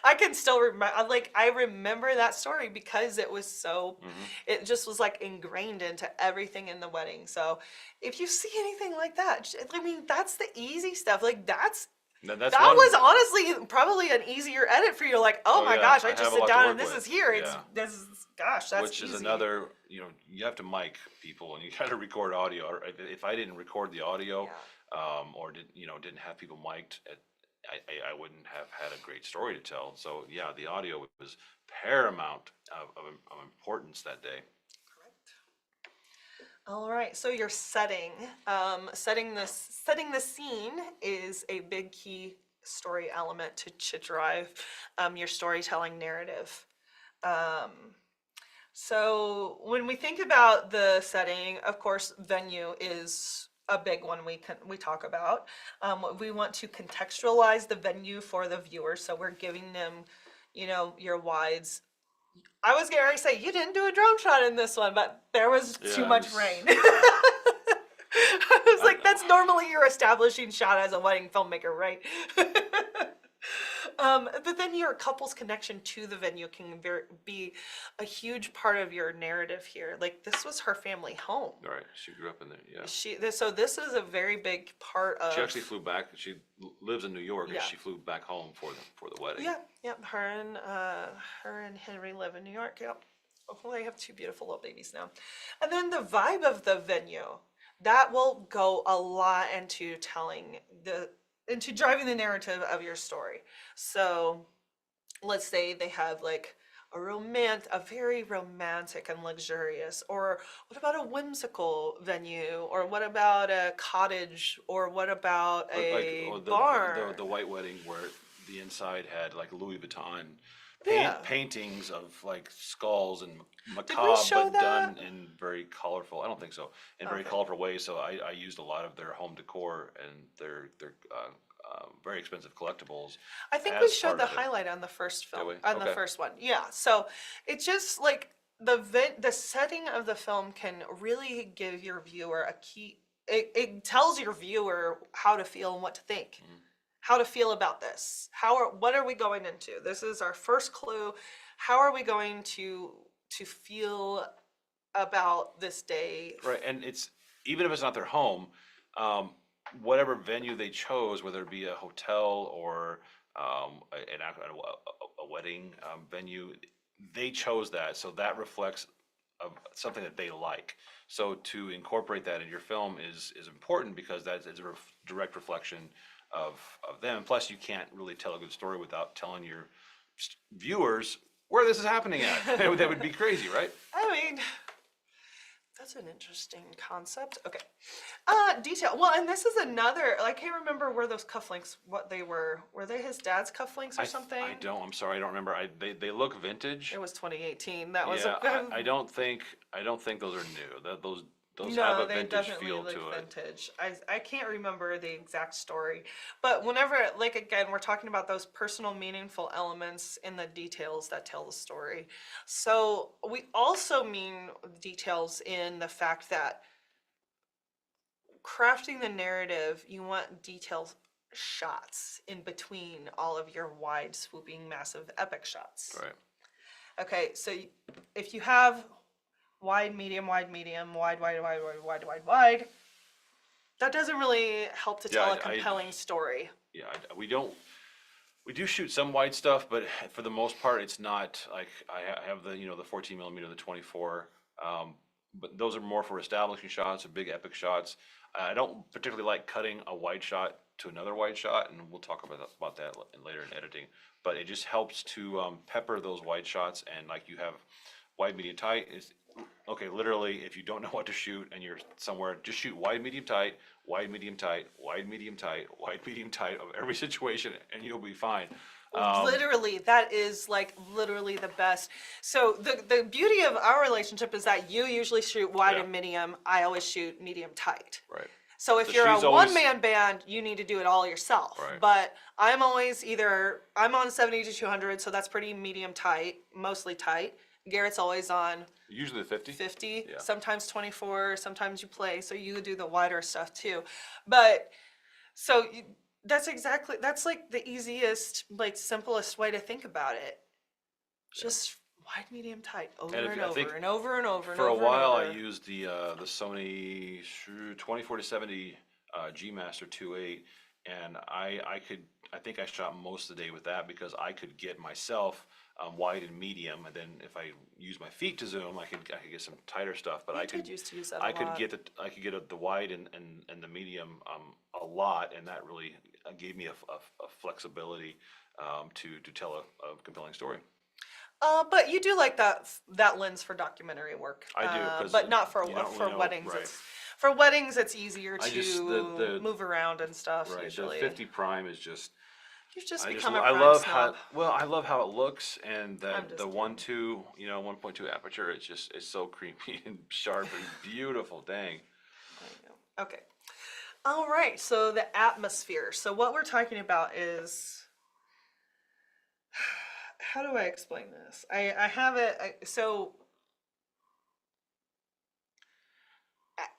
I can still remember, I remember that story because it was so, it just was like ingrained into everything in the wedding. So if you see anything like that, I mean, that's the easy stuff. Like that was honestly probably an easier edit for you. Like, oh my yeah, gosh, I I have just a sit lot to down work and this with. is here. Yeah. That's Which easy. is another, you have to mic people and you got to record audio. Or if I didn't record the audio, or didn't have people mic'd, I wouldn't have had a great story to tell. So yeah, the audio was paramount of importance that day. All right, so your setting, setting the scene is a big key story element to drive your storytelling narrative. So when we think about the setting, of course, venue is a big one we talk about. We want to contextualize the venue for the viewer, so we're giving them, your wides. I was getting ready to say, you didn't do a drone shot in this one, but there was too much rain. I was like, that's normally your establishing shot as a wedding filmmaker, right? But then your couple's connection to the venue can be a huge part of your narrative here. Like, this was her family home. Right. She grew up in there. Yeah. So this is a very big part of. She actually flew back. She lives in New York, Yeah. and she flew back home for the wedding. Yeah, yep. Her and Henry live in New York. Yep. Oh, they have two beautiful little babies now. And then the vibe of the venue, that will go a lot into into driving the narrative of your story. So let's say they have like a very romantic and luxurious, or what about a whimsical venue, or what about a cottage, or what about a barn? The white wedding where the inside had like Louis Vuitton Yeah. paintings of like skulls and we macabre, show but that? done in very colorful. I don't think so. In very Okay. colorful ways. So I used a lot of their home decor and their very expensive collectibles. I think we as showed part the of it. highlight on the first film, we? on the Okay. first one. Yeah. So it's just like the setting of the film can really give your viewer a key. It tells your viewer how to feel and what to think, how to feel about this. What are we going into? This is our first clue. How are we going to feel about this day? Right, and it's even if it's not their home, whatever venue they chose, whether it be a hotel or a wedding venue, they chose that, so that reflects something that they like. So to incorporate that in your film is important because that is a direct reflection of them. Plus, you can't really tell a good story without telling your viewers where this is happening at. That would be crazy, right? I mean, that's an interesting concept. Okay. Detail. Well, and this is another, I can't remember where those cufflinks, what they were. Were they his dad's cufflinks or something? I'm sorry, I don't remember. They look vintage. It was 2018. That was Yeah, I don't think those are new. Those no, have a they vintage definitely feel look to it. vintage. I can't remember the exact story, but whenever, like, again, we're talking about those personal, meaningful elements in the details that tell the story. So we also mean details in the fact that crafting the narrative, you want detailed shots in between all of your wide, swooping, massive, epic shots. Right. Okay, so if you have wide, medium, wide, wide, that doesn't really help to tell a compelling story. Yeah, we do shoot some wide stuff, but for the most part, it's not like I have the the 14 millimeter, the 24. But those are more for establishing shots or big epic shots. I don't particularly like cutting a wide shot to another wide shot, and we'll talk about that later in editing. But it just helps to pepper those wide shots, and like you have wide, medium, tight. Okay, literally, if you don't know what to shoot and you're somewhere, just shoot wide, medium, tight, wide, medium, tight, wide, medium, tight, wide, medium, tight of every situation, and you'll be fine. Literally, that is like literally the best. So the beauty of our relationship is that you usually shoot wide and medium. I always shoot medium tight. Right. So if you're a one-man band, you need to do it all yourself. Right. But I'm always I'm on 70 to 200, so that's pretty medium tight, mostly tight. Garrett's always on Usually 50. 50, Yeah. sometimes 24, sometimes you play, so you do the wider stuff too. But so that's like the easiest, like simplest way to think about it. Just wide, medium, tight, over and over and over and over and For over. a while, and over. I used the Sony 24-70 G Master 2.8, and I think I shot most of the day with that because I could get myself wide and medium, and then if I use my feet to zoom, I could get some tighter stuff. But I could used to use that I a could lot. get the wide and the medium a lot, and that really gave me a flexibility to tell a compelling story. But you do like that lens for documentary work. I do, 'cause but not for you don't really know, weddings. right. For weddings, it's easier I to just- the- move around and stuff. Right, Usually, the 50 prime is just. you've just I become a I prime love snob. I love how it looks, and I'm just the kidding. 1.2 aperture. It's so creepy and sharp and beautiful. Dang. Okay. All right. So the atmosphere. So what we're talking about is, how do I explain this? I have it. So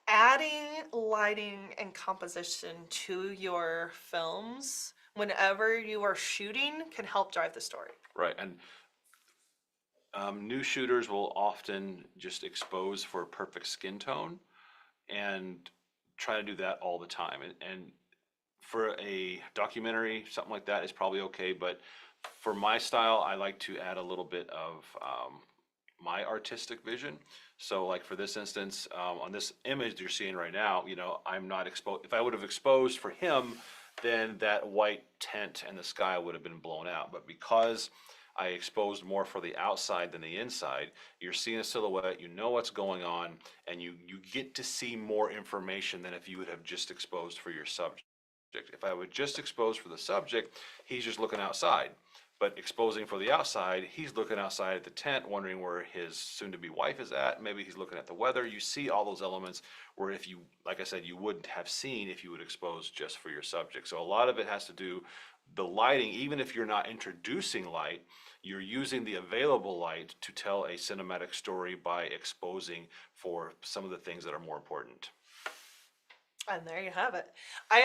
adding lighting and composition to your films, whenever you are shooting can help drive the story. Right, and new shooters will often just expose for a perfect skin tone and try to do that all the time. And for a documentary, something like that is probably okay, but for my style, I like to add a little bit of my artistic vision. So like for this instance, on this image you're seeing right now, you know, I'm not exposed. If I would have exposed for him, then that white tent and the sky would have been blown out. But because I exposed more for the outside than the inside, you're seeing a silhouette, you know what's going on, and you get to see more information than if you would have just exposed for your subject. If I would just expose for the subject, he's just looking outside. But exposing for the outside, he's looking outside at the tent, wondering where his soon-to-be wife is at. Maybe he's looking at the weather. You see all those elements where if you, like I said, you wouldn't have seen if you would expose just for your subject. So a lot of it has to do the lighting. Even if you're not introducing light, you're using the available light to tell a cinematic story by exposing for some of the things that are more important. And there you have it. I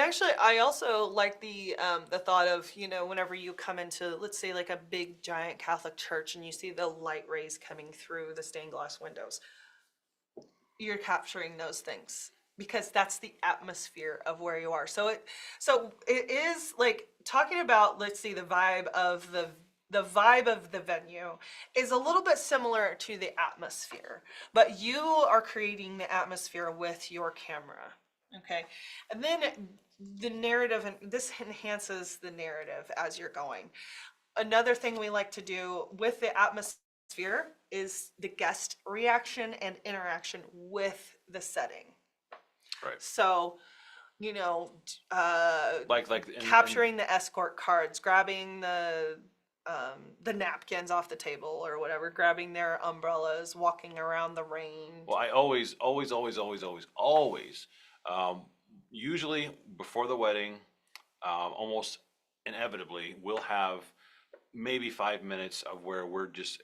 also like the thought of, you know, whenever you come into, let's say like a big giant Catholic church and you see the light rays coming through the stained glass windows, you're capturing those things because that's the atmosphere of where you are. So it is like talking about, let's see, the vibe of the venue is a little bit similar to the atmosphere, but you are creating the atmosphere with your camera. Okay, and then the narrative, and this enhances the narrative as you're going. Another thing we like to do with the atmosphere is the guest reaction and interaction with the setting. Right. So, you know, Like capturing the escort cards, grabbing the napkins off the table or whatever, grabbing their umbrellas, walking around the rain. Well, I always, usually before the wedding, almost inevitably, we'll have maybe 5 minutes of where we're just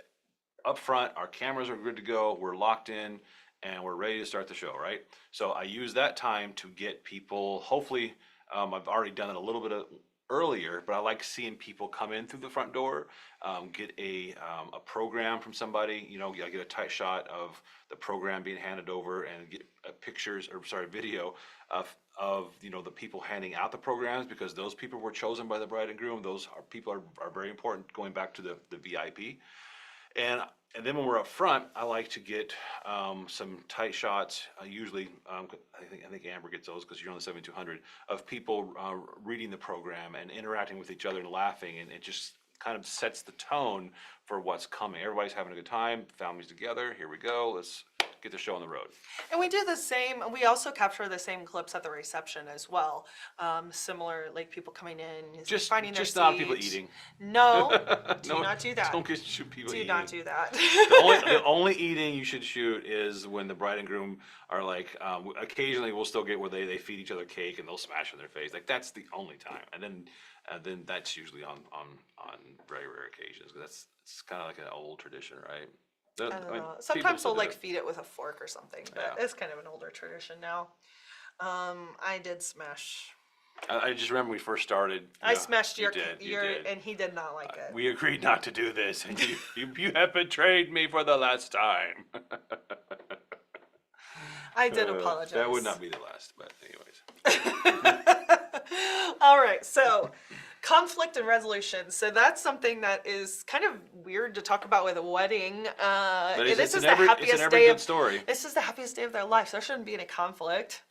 up front, our cameras are good to go, we're locked in, and we're ready to start the show, right? So I use that time to get people, hopefully, I've already done it a little bit earlier, but I like seeing people come in through the front door, get a program from somebody, you know, I get a tight shot of the program being handed over and get video of you know, the people handing out the programs, because those people were chosen by the bride and groom. Those people are very important, going back to the VIP. And then when we're up front, I like to get some tight shots. Usually, I think Amber gets those because you're on the 7200, of people reading the program and interacting with each other and laughing, and it just kind of sets the tone for what's coming. Everybody's having a good time, family's together. Here we go. Let's get the show on the road. And we do the same. We also capture the same clips at the reception as well. Similar, like people coming in, Just finding their not seat. people eating. No, do No, not do that. Don't get shoot people eating. Do not do that. The only eating you should shoot is when the bride and groom are like, occasionally we'll still get where they feed each other cake and they'll smash in their face. Like, that's the only time. And then that's usually on very rare occasions. It's kind of like an old tradition, right? I don't know. Sometimes they'll like feed it with a fork or something, but it's kind of an older tradition now. I did smash. I just remember when we first started. I smashed you your, did. and he did not like it. We agreed not to do this, and you have betrayed me for the last time. I did apologize. That would not be the last, but anyways. All right, so conflict and resolution. So that's something that is kind of weird to talk about with a wedding. This is the happiest day of story. This is the happiest day of their life. So there shouldn't be any conflict.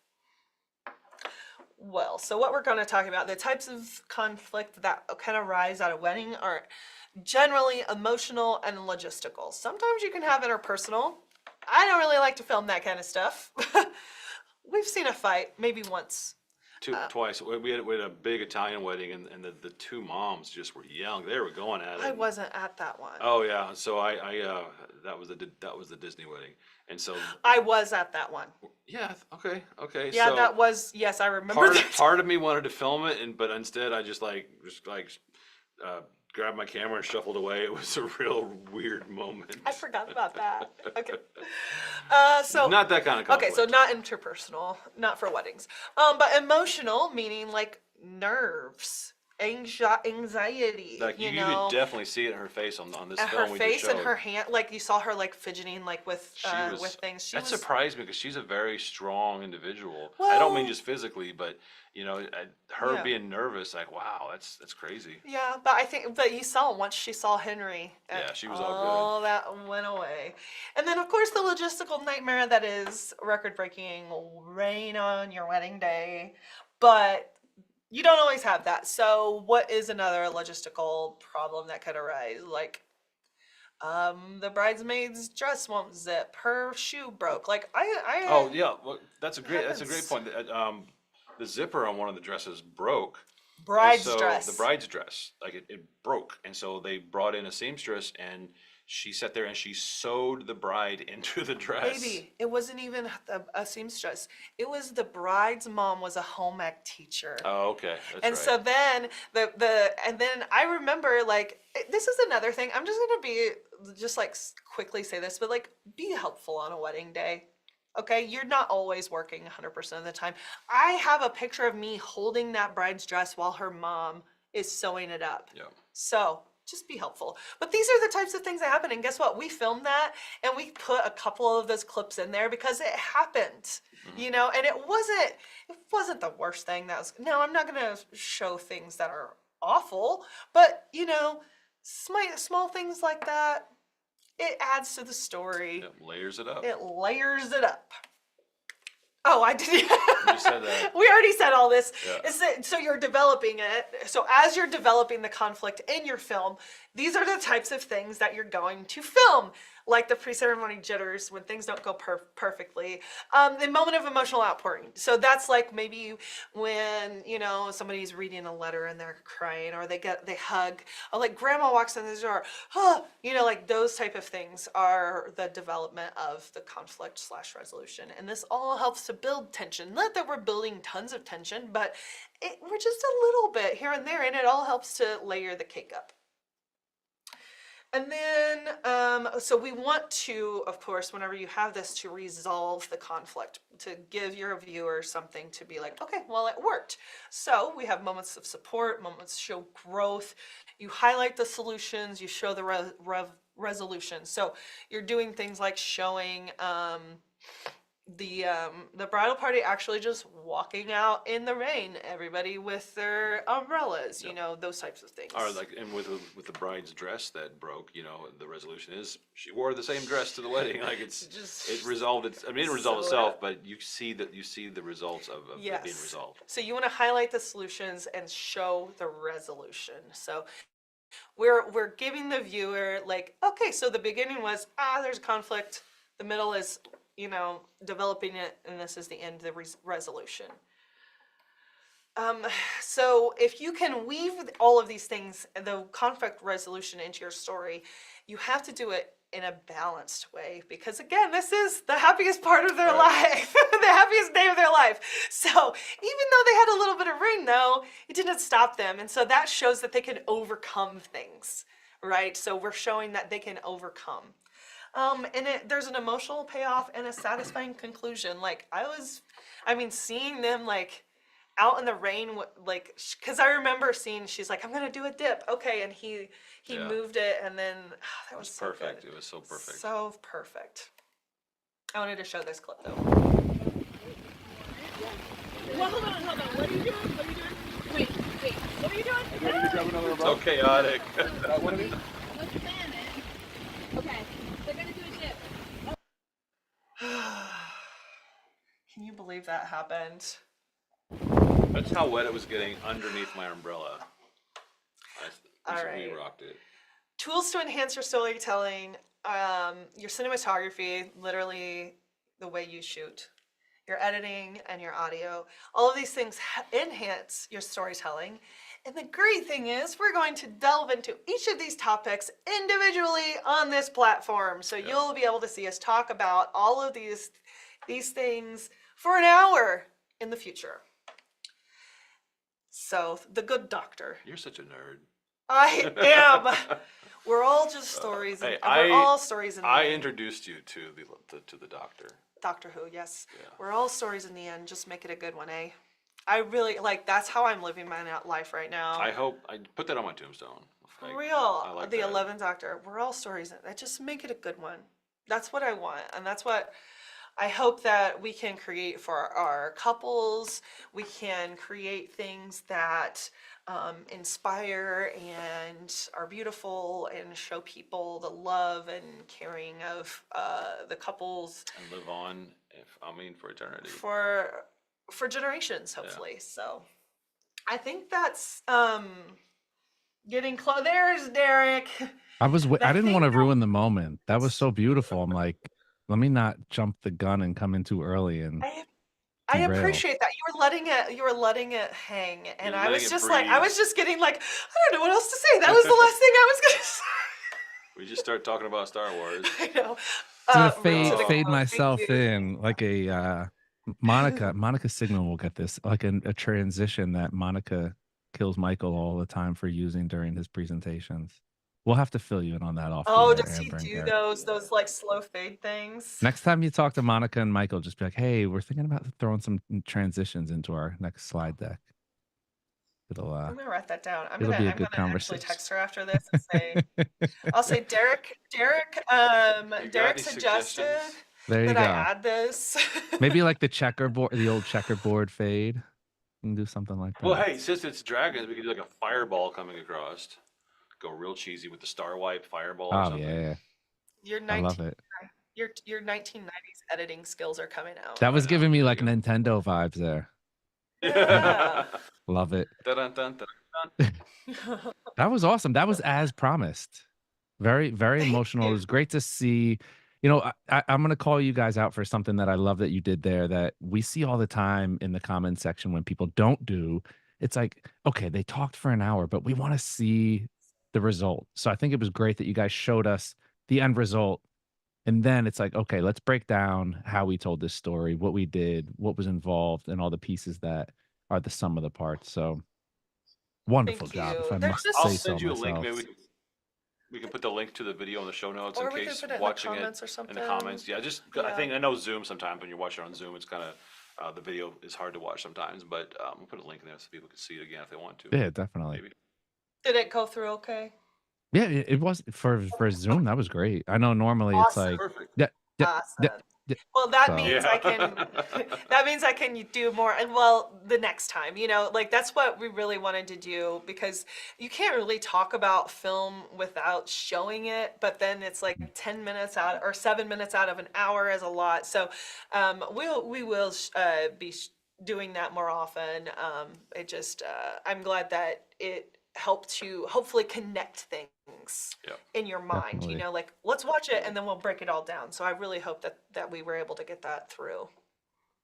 Well, so what we're going to talk about, the types of conflict that can arise at a wedding are generally emotional and logistical. Sometimes you can have interpersonal. I don't really like to film that kind of stuff. We've seen a fight maybe once. Twice. We had a big Italian wedding, and the two moms just were yelling. They were going at it. I wasn't at that one. Oh yeah, so that was the Disney wedding, and so I was at that one. Yeah. Okay. Yeah, so that was, yes, I remember that. Part of me wanted to film it, but instead I just grabbed my camera and shuffled away. It was a real weird moment. I forgot about that. Okay. So not that kind of conflict. Okay, so not interpersonal, not for weddings. But emotional, meaning like nerves. anxiety, Like you you know, could definitely see it in her face on this her film we face just and showed. her hand, like you saw her like fidgeting like with things. She That was surprised me because she's a very strong individual. I don't mean well, just physically, but you know, her yeah. being nervous, like wow, that's crazy. Yeah, but I think, but you saw once she saw Henry, Yeah, she was all all that went away. And then, of course, the logistical nightmare that is record-breaking rain on your wedding day. But you don't always have that. So, what is another logistical problem that could arise? Like, the bridesmaid's dress won't zip, her shoe broke. Like, Oh yeah, well, that's a great happens. point. The zipper on one of the dresses broke. And Bride's so dress. the bride's dress, like it broke, and so they brought in a seamstress, and she sat there and she sewed the bride into the dress. Baby, it wasn't even a seamstress. It was the bride's mom was a home ec teacher. Oh, okay, that's And right. so then and then I remember like this is another thing. I'm just gonna be just like quickly say this, but like be helpful on a wedding day. Okay, you're not always working 100% of the time. I have a picture of me holding that bride's dress while her mom is sewing it up. Yeah. So just be helpful. But these are the types of things that happen. And guess what? We filmed that and we put a couple of those clips in there because it happened, you know, and it wasn't the worst thing that was, no, I'm not going to show things that are awful, but you know, small things like that, it adds to the story. It layers it up. It layers it up. Oh, I did. You said that. We already said all this. Yeah. So you're developing it. So as you're developing the conflict in your film, these are the types of things that you're going to film, like the pre-ceremony jitters when things don't go perfectly, the moment of emotional outpouring. So that's like maybe when you know somebody's reading a letter and they're crying, or they hug, or like grandma walks in the door, you know, like those type of things are the development of the conflict / resolution, and this all helps to build tension. Not that we're building tons of tension, but we're just a little bit here and there, and it all helps to layer the cake up. And then, so we want to, of course, whenever you have this, to resolve the conflict, to give your viewer something to be like, okay, well, it worked. So we have moments of support, moments show growth. You highlight the solutions, you show the resolution. So you're doing things like showing the bridal party actually just walking out in the rain, everybody with their umbrellas, you know, those types of things. Or like, and with the bride's dress that broke, you know, the resolution is she wore the same dress to the wedding. Like it resolved it. I mean, it didn't resolve itself, but you see the results of it being resolved. So you want to highlight the solutions and show the resolution. So we're giving the viewer like, okay, so the beginning was there's conflict. The middle is, you know, developing it, and this is the end, the resolution. So if you can weave all of these things, the conflict resolution, into your story, you have to do it in a balanced way, because again, this is the happiest part of their life, the happiest day of their life. So even though they had a little bit of rain though, it didn't stop them. And so that shows that they can overcome things, right? So we're showing that they can overcome. And there's an emotional payoff and a satisfying conclusion. Like seeing them like out in the rain, like, cause I remember seeing, she's like, I'm gonna do a dip. Okay. And he moved it, and then that was so perfect. good. It was so perfect. So perfect. I wanted to show this clip though. Well, hold on. What are you doing? Wait, what are you doing? So chaotic. Let's plan it. Okay, they're gonna do a dip. Can you believe that happened? That's how wet it was getting underneath my umbrella. All We right. rocked it. Tools to enhance your storytelling, your cinematography, literally the way you shoot, your editing and your audio. All of these things enhance your storytelling. And the great thing is we're going to delve into each of these topics individually on this platform. So you'll be able to see us talk about all of these things for an hour in the future. So the good doctor. You're such a nerd. I am. We're all just stories. Hey, We're all stories in the I end. introduced you to the doctor. Doctor Who, yes. Yeah. We're all stories in the end. Just make it a good one, eh? I really like that's how I'm living my life right now. I hope I put that on my tombstone. For Like, real, I like the that. 11th Doctor. We're all stories. I just make it a good one. That's what I want, and that's what I hope that we can create for our couples. We can create things that inspire and are beautiful and show people the love and caring of the couples And live on, if I mean, for eternity. for generations, hopefully. So I think that's getting close. There's Derek. I didn't want to think ruin the moment. That was so beautiful. I'm like, let me not jump the gun and come in too early and I derail. appreciate that. You were letting it hang. And You're I letting was it just like, I breathe. was just getting like, I don't know what else to say. That was the last thing I was gonna say. We just start talking about Star Wars. I know. To Root to the fade core. Thank myself you. in like a Monica Signal will get this, like a transition that Monica kills Michael all the time for using during his presentations. We'll have to fill you in on that off Oh, the air, does he Amber and do Garrett. those like slow fade things? Next time you talk to Monica and Michael, just be like, hey, we're thinking about throwing some transitions into our next slide deck. It'll I'm gonna write that down. it'll be a I'm good gonna actually conversation. text her after this and say, I'll say Derek, got Derek any suggested suggestions? There you that I go. add this. Maybe like the old checkerboard fade. You can do something like that. Well, hey, since it's dragons, we could do like a fireball coming across. Go real cheesy with the star wipe fireball or Oh something. yeah, Your I 19, love it. your 1990s editing skills are coming out. That was know. giving me There like you go. Nintendo vibes there. Yeah. Love it. Dun, dun, dun. That was awesome. That was as promised. Very, very Thank emotional. It you. was great to see. You know, I'm going to call you guys out for something that I love that you did there that we see all the time in the comment section when people don't do. It's like, okay, they talked for an hour, but we want to see the result. So I think it was great that you guys showed us the end result. And then it's like, okay, let's break down how we told this story, what we did, what was involved, and all the pieces that are the sum of the parts. So wonderful Thank job, you. if I There's must just I'll say so send you a link. myself. Maybe we can put the link to the video in the show notes Or in we could case put it in the watching comments or in something. the comments. Yeah, just I Yeah. think I know Zoom sometimes when you're watching on Zoom, it's kind of the video is hard to watch sometimes. But we'll put a link in there so people can see it again if they want to. Yeah, definitely. Maybe. Did it go through okay? Yeah, it was for Zoom. That was great. I know normally it's Awesome. like Perfect. yeah, yeah, yeah, Awesome. yeah. Well, that So means Yeah. I can that means I can do more and well the next time, like that's what we really wanted to do because you can't really talk about film without showing it, but then it's like 10 minutes out or 7 minutes out of an hour is a lot. So we will be doing that more often. It just I'm glad that it helped to hopefully connect things Yeah. in your mind, Definitely. like let's watch it and then we'll break it all down. So I really hope that we were able to get that through.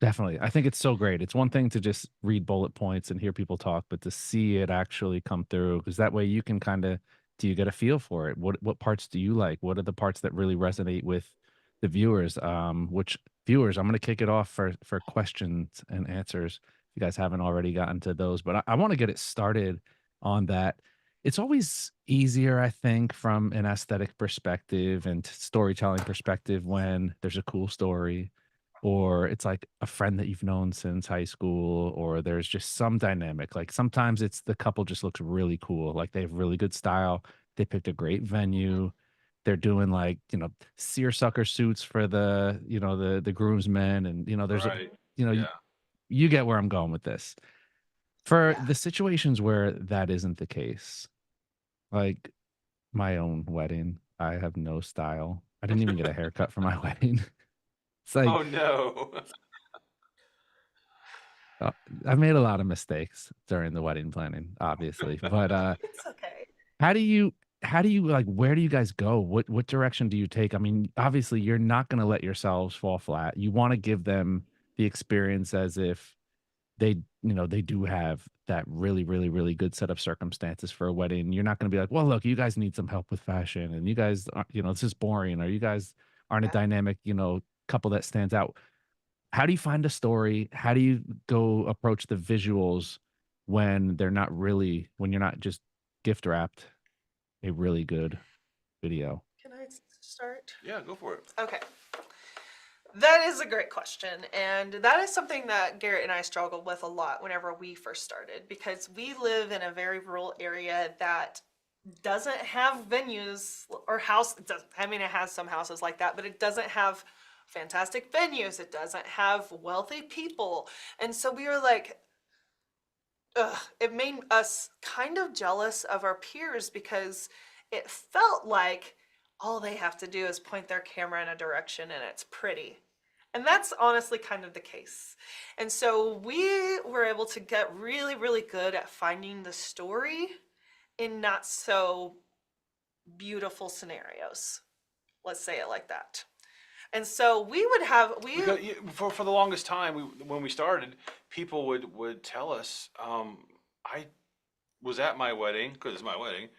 Definitely. I think it's so great. It's one thing to just read bullet points and hear people talk, but to see it actually come through, because that way you can kind of, do you get a feel for it? What parts do you like? What are the parts that really resonate with the viewers? Which viewers, I'm going to kick it off for questions and answers. If you guys haven't already gotten to those, but I want to get it started on that. It's always easier, I think, from an aesthetic perspective and storytelling perspective when there's a cool story or it's like a friend that you've known since high school, or there's just some dynamic. Like sometimes it's the couple just looks really cool. Like they have really good style. They picked a great venue. They're doing like, seersucker suits for the groomsmen. And, there's, Right. you know, Yeah. you get where I'm going with this. For Yeah. the situations where that isn't the case, like my own wedding, I have no style. I didn't even get a haircut for my wedding. It's like, Oh no. I've made a lot of mistakes during the wedding planning, obviously. But It's okay. how do you like where do you guys go? What direction do you take? I mean, obviously you're not going to let yourselves fall flat. You want to give them the experience as if they do have that really, really, really good set of circumstances for a wedding. You're not going to be like, well, look, you guys need some help with fashion and you guys are, this is boring, or you guys aren't a dynamic, couple that stands out. How do you find a story? How do you go approach the visuals when when you're not just gift wrapped a really good video? Can I start? Yeah, go for it. Okay. That is a great question. And that is something that Garrett and I struggled with a lot whenever we first started, because we live in a very rural area that doesn't have venues or house. It doesn't, I mean, it has some houses like that, but it doesn't have fantastic venues. It doesn't have wealthy people. And so we were like, ugh, it made us kind of jealous of our peers because it felt like all they have to do is point their camera in a direction and it's pretty. And that's honestly kind of the case. And so we were able to get really, really good at finding the story in not so beautiful scenarios. Let's say it like that. And so we would have, Because for the longest time, when we started, people would tell us, I was at my wedding, because it's my wedding.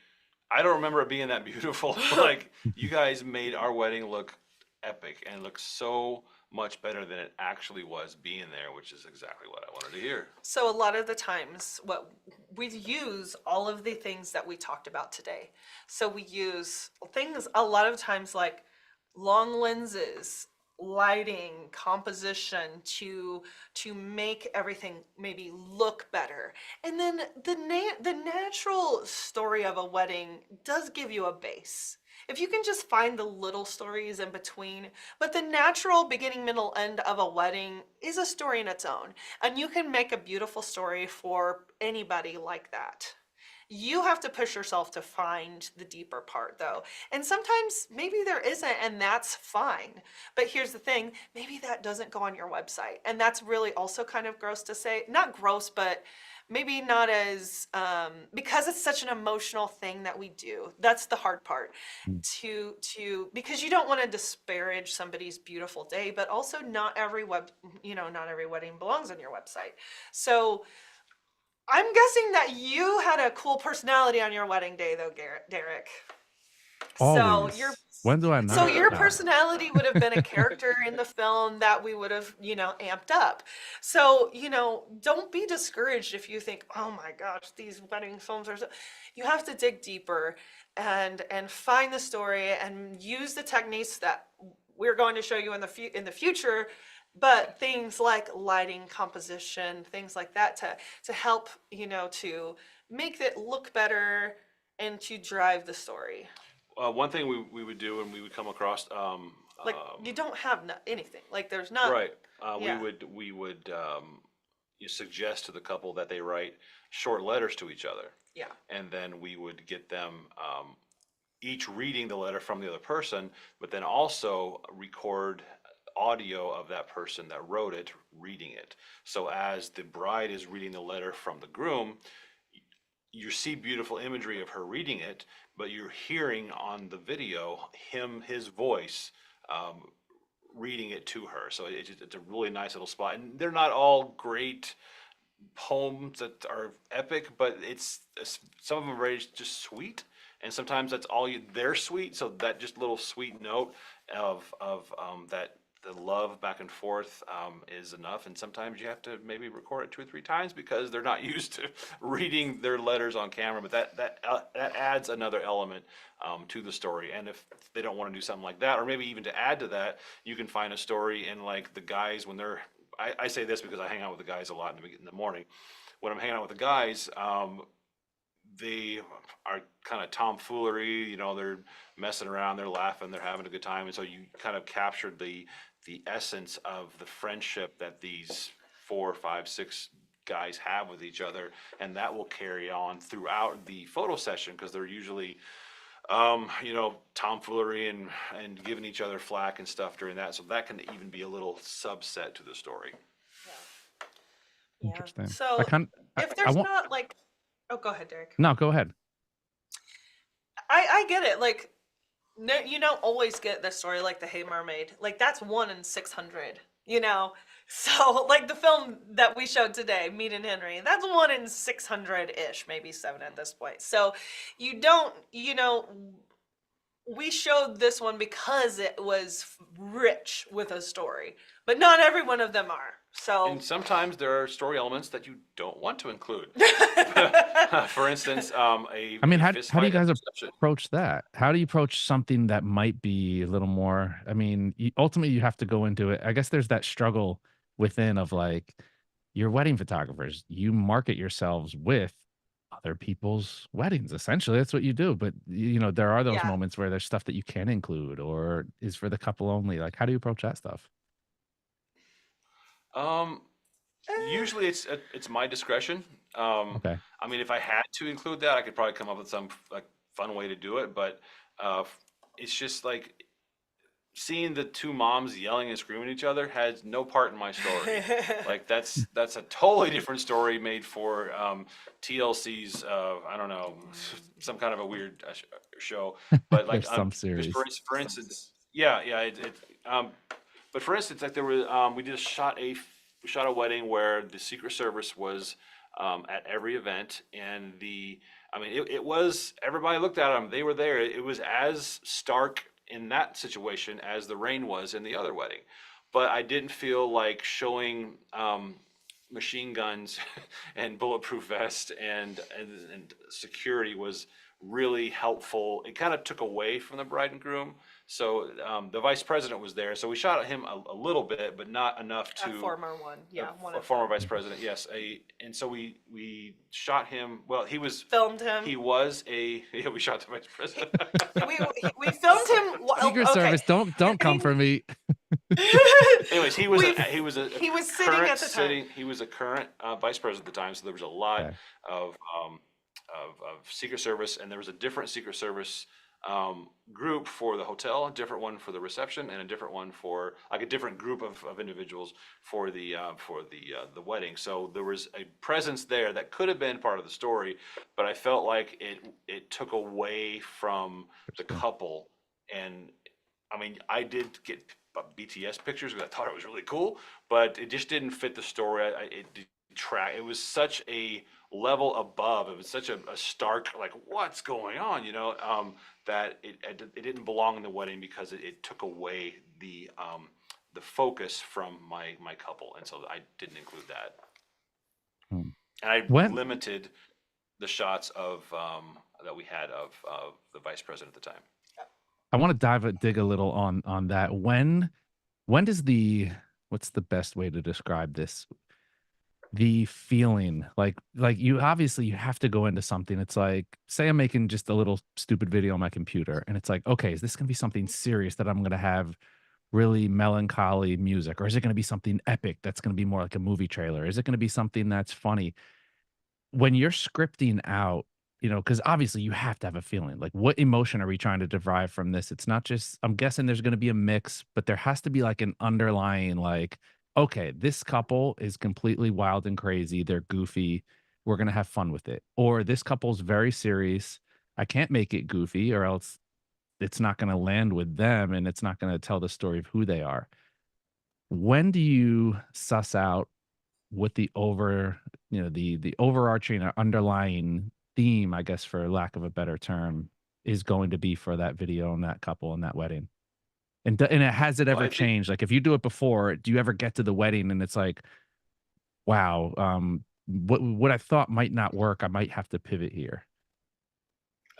I don't remember it being that beautiful. Like, you guys made our wedding look epic and look so much better than it actually was being there, which is exactly what I wanted to hear. So a lot of the times what we use all of the things that we talked about today. So we use things a lot of times like long lenses, lighting, composition to make everything maybe look better. And then the natural story of a wedding does give you a base. If you can just find the little stories in between, but the natural beginning, middle, end of a wedding is a story in its own. And you can make a beautiful story for anybody like that. You have to push yourself to find the deeper part though. And sometimes maybe there isn't, and that's fine. But here's the thing, maybe that doesn't go on your website. And that's really also kind of gross to say. Not gross, but maybe not as, because it's such an emotional thing that we do. That's the hard part because you don't want to disparage somebody's beautiful day, but also not every wedding belongs on your website. So I'm guessing that you had a cool personality on your wedding day though, Derek. Always. So When do I not? so your No. personality would have been a character in the film that we would have, amped up. So, don't be discouraged if you think, oh my gosh, these wedding films are so, you have to dig deeper and find the story and use the techniques that we're going to show you in the future, but things like lighting, composition, things like that to help, to make it look better and to drive the story. One thing we would do when we would come across, Like you don't have anything. Like there's not. right, yeah. we would you suggest to the couple that they write short letters to each other, Yeah. and then we would get them each reading the letter from the other person, but then also record audio of that person that wrote it reading it. So as the bride is reading the letter from the groom, you see beautiful imagery of her reading it, but you're hearing on the video his voice reading it to her. So it's a really nice little spot. And they're not all great poems that are epic, but some of them are very just sweet. And sometimes that's all they're sweet. So that just little sweet note of that the love back and forth is enough. And sometimes you have to maybe record it 2 or 3 times because they're not used to reading their letters on camera. But that adds another element to the story. And if they don't want to do something like that, or maybe even to add to that, you can find a story in like the guys when they're. I say this because I hang out with the guys a lot in the morning. When I'm hanging out with the guys, they are kind of tomfoolery. They're messing around, they're laughing, they're having a good time, and so you kind of captured the essence of the friendship that these 4, 5, 6 guys have with each other, and that will carry on throughout the photo session because they're usually tomfoolery and giving each other flack and stuff during that. So that can even be a little subset to the story. Yeah. Interesting. So if there's not like, oh, go ahead, Derek. No, go ahead. I get it. Like, no, you don't always get the story like the Hey Mermaid. Like that's 1 in 600. So like the film that we showed today, Meet and Henry, that's 1 in 600-ish, maybe 7 at this point. So you don't, we showed this one because it was rich with a story, but not every one of them are. So And sometimes there are story elements that you don't want to include. For instance, a I mean, fist how do you fight at guys the reception. approach that? How do you approach something that might be a little more? I mean, ultimately, you have to go into it. I guess there's that struggle within of like, you're wedding photographers. You market yourselves with other people's weddings. Essentially, that's what you do. But there are those yeah. moments where there's stuff that you can include or is for the couple only. Like, how do you approach that stuff? Um, Usually it's my discretion. Okay. I mean, if I had to include that, I could probably come up with some like fun way to do it. But it's just like seeing the two moms yelling and screaming at each other has no part in my story. Like that's a totally different story made for TLC's I don't know, some kind of a weird show. But like There's some just series. for instance, yeah, yeah. But for instance, like there was we just we shot a wedding where the Secret Service was at every event, and I mean it was everybody looked at them. They were there. It was as stark in that situation as the rain was in the other wedding. But I didn't feel like showing machine guns and bulletproof vest and security was really helpful. It kind of took away from the bride and groom. So the vice president was there, so we shot him a little bit, but not enough A to former one, yeah, one a of former them. vice president. Yes, and so we shot him. Well, he was Filmed him. he was a yeah. We shot the vice president. we filmed him. Secret Service, don't come for me. Anyways, he was sitting at the time. He was a current vice president at the time, so there was a lot Okay. of Secret Service, and there was a different Secret Service group for the hotel, a different one for the reception, and a different one for like a different group of individuals for the wedding. So there was a presence there that could have been part of the story, but I felt like it took away from the couple. And I mean, I did get BTS pictures because I thought it was really cool, but it just didn't fit the story. It was such a level above. It was such a stark, like, what's going on, that it didn't belong in the wedding because it took away the focus from my couple, and so I didn't include that. Hmm. And I When limited the shots of that we had of the vice president at the time. I want to dig a little on that. When does what's the best way to describe this? The feeling like you obviously you have to go into something. It's like, say I'm making just a little stupid video on my computer, and it's like, okay, is this gonna be something serious that I'm gonna have really melancholy music, or is it gonna be something epic that's gonna be more like a movie trailer? Is it gonna be something that's funny? When you're scripting out, because obviously you have to have a feeling. Like, what emotion are we trying to derive from this? It's not just, I'm guessing there's going to be a mix, but there has to be like an underlying, like, okay, this couple is completely wild and crazy. They're goofy. We're going to have fun with it. Or this couple's very serious. I can't make it goofy, or else it's not going to land with them and it's not going to tell the story of who they are. When do you suss out what the the overarching or underlying theme, I guess, for lack of a better term, is going to be for that video and that couple and that wedding? And has it Well, ever I think changed? Like, if you do it before, do you ever get to the wedding and it's like, wow, what I thought might not work, I might have to pivot here.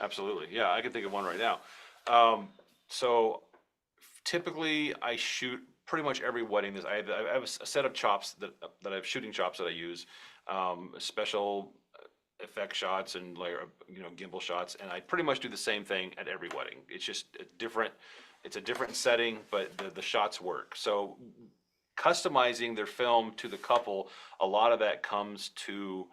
absolutely, yeah, I can think of one right now. So typically, I shoot pretty much every wedding. I have a set of chops that I have shooting chops that I use, special effect shots and gimbal shots, and I pretty much do the same thing at every wedding. It's just different. It's a different setting, but the shots work. So customizing their film to the couple, a lot of that comes to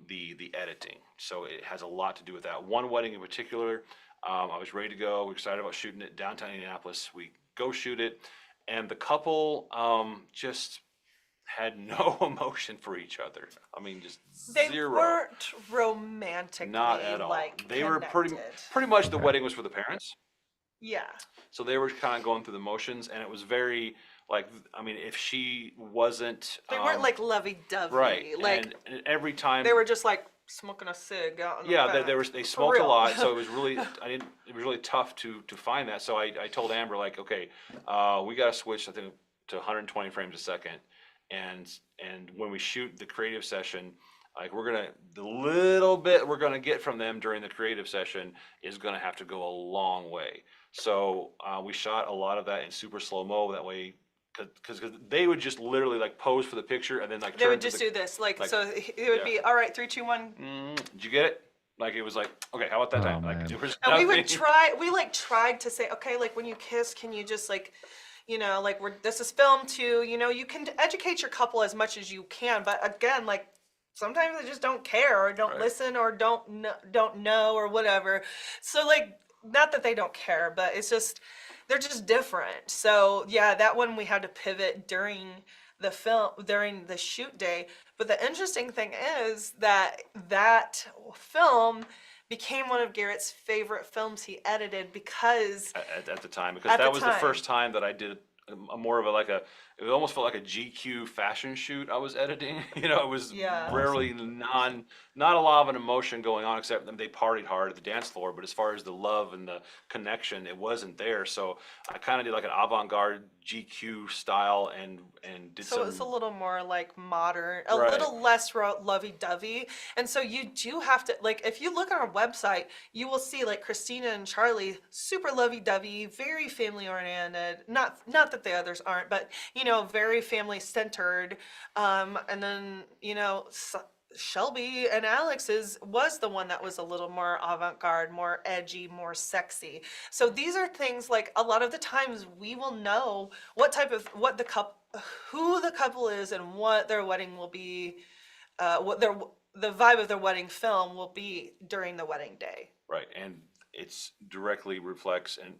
the editing. So it has a lot to do with that. One wedding in particular, I was ready to go. We're excited about shooting it downtown Indianapolis. We go shoot it, and the couple just had no emotion for each other. I mean, just They zero. weren't romantically Not at all. like They were connected. pretty much the wedding was for the parents. Yeah. So they were kind of going through the motions, and it was very like, I mean, if she wasn't They weren't like lovey-dovey. right, Like and every time they were just like smoking a cig out in the yeah, back. they For smoked a real. lot, so it was really it was really tough to find that. So I told Amber, like, okay, we got to switch, I think, to 120 frames a second, and when we shoot the creative session, like the little bit we're gonna get from them during the creative session is gonna have to go a long way. So we shot a lot of that in super slow-mo, that way, because they would just literally like pose for the picture and then like They turn would to just the, do this, like, like, so it would yeah. be, all right, 3, 2, 1. Did you get it? Like it was like, okay, how about that Oh, time? Like man. there was And we would nothing. we like tried to say, okay, like when you kiss, can you just like, you know, like this is film too, you know, you can educate your couple as much as you can, but again, like sometimes they just don't care or don't Right. listen or don't know or whatever. So like, not that they don't care, but it's just, they're just different. So yeah, that one we had to pivot during the shoot day. But the interesting thing is that film became one of Garrett's favorite films he edited because At the time, because At that the was time. the first time that I did a more of it almost felt like a GQ fashion shoot I was editing. You know, it was Yeah. rarely not a lot of an emotion going on, except that they partied hard at the dance floor. But as far as the love and the connection, it wasn't there. So I kind of did like an avant-garde GQ style and did so some. it's a little more like modern, a Right. little less lovey-dovey. And so you do have to, like, if you look on our website, you will see like Christina and Charlie, super lovey-dovey, very family-oriented. Not that the others aren't, but you know, very family-centered. And then, you know, Shelby and Alex's was the one that was a little more avant-garde, more edgy, more sexy. So these are things like a lot of the times we will know who the couple is and what their wedding will be, the vibe of their wedding film will be during the wedding day. Right, and it's directly reflects and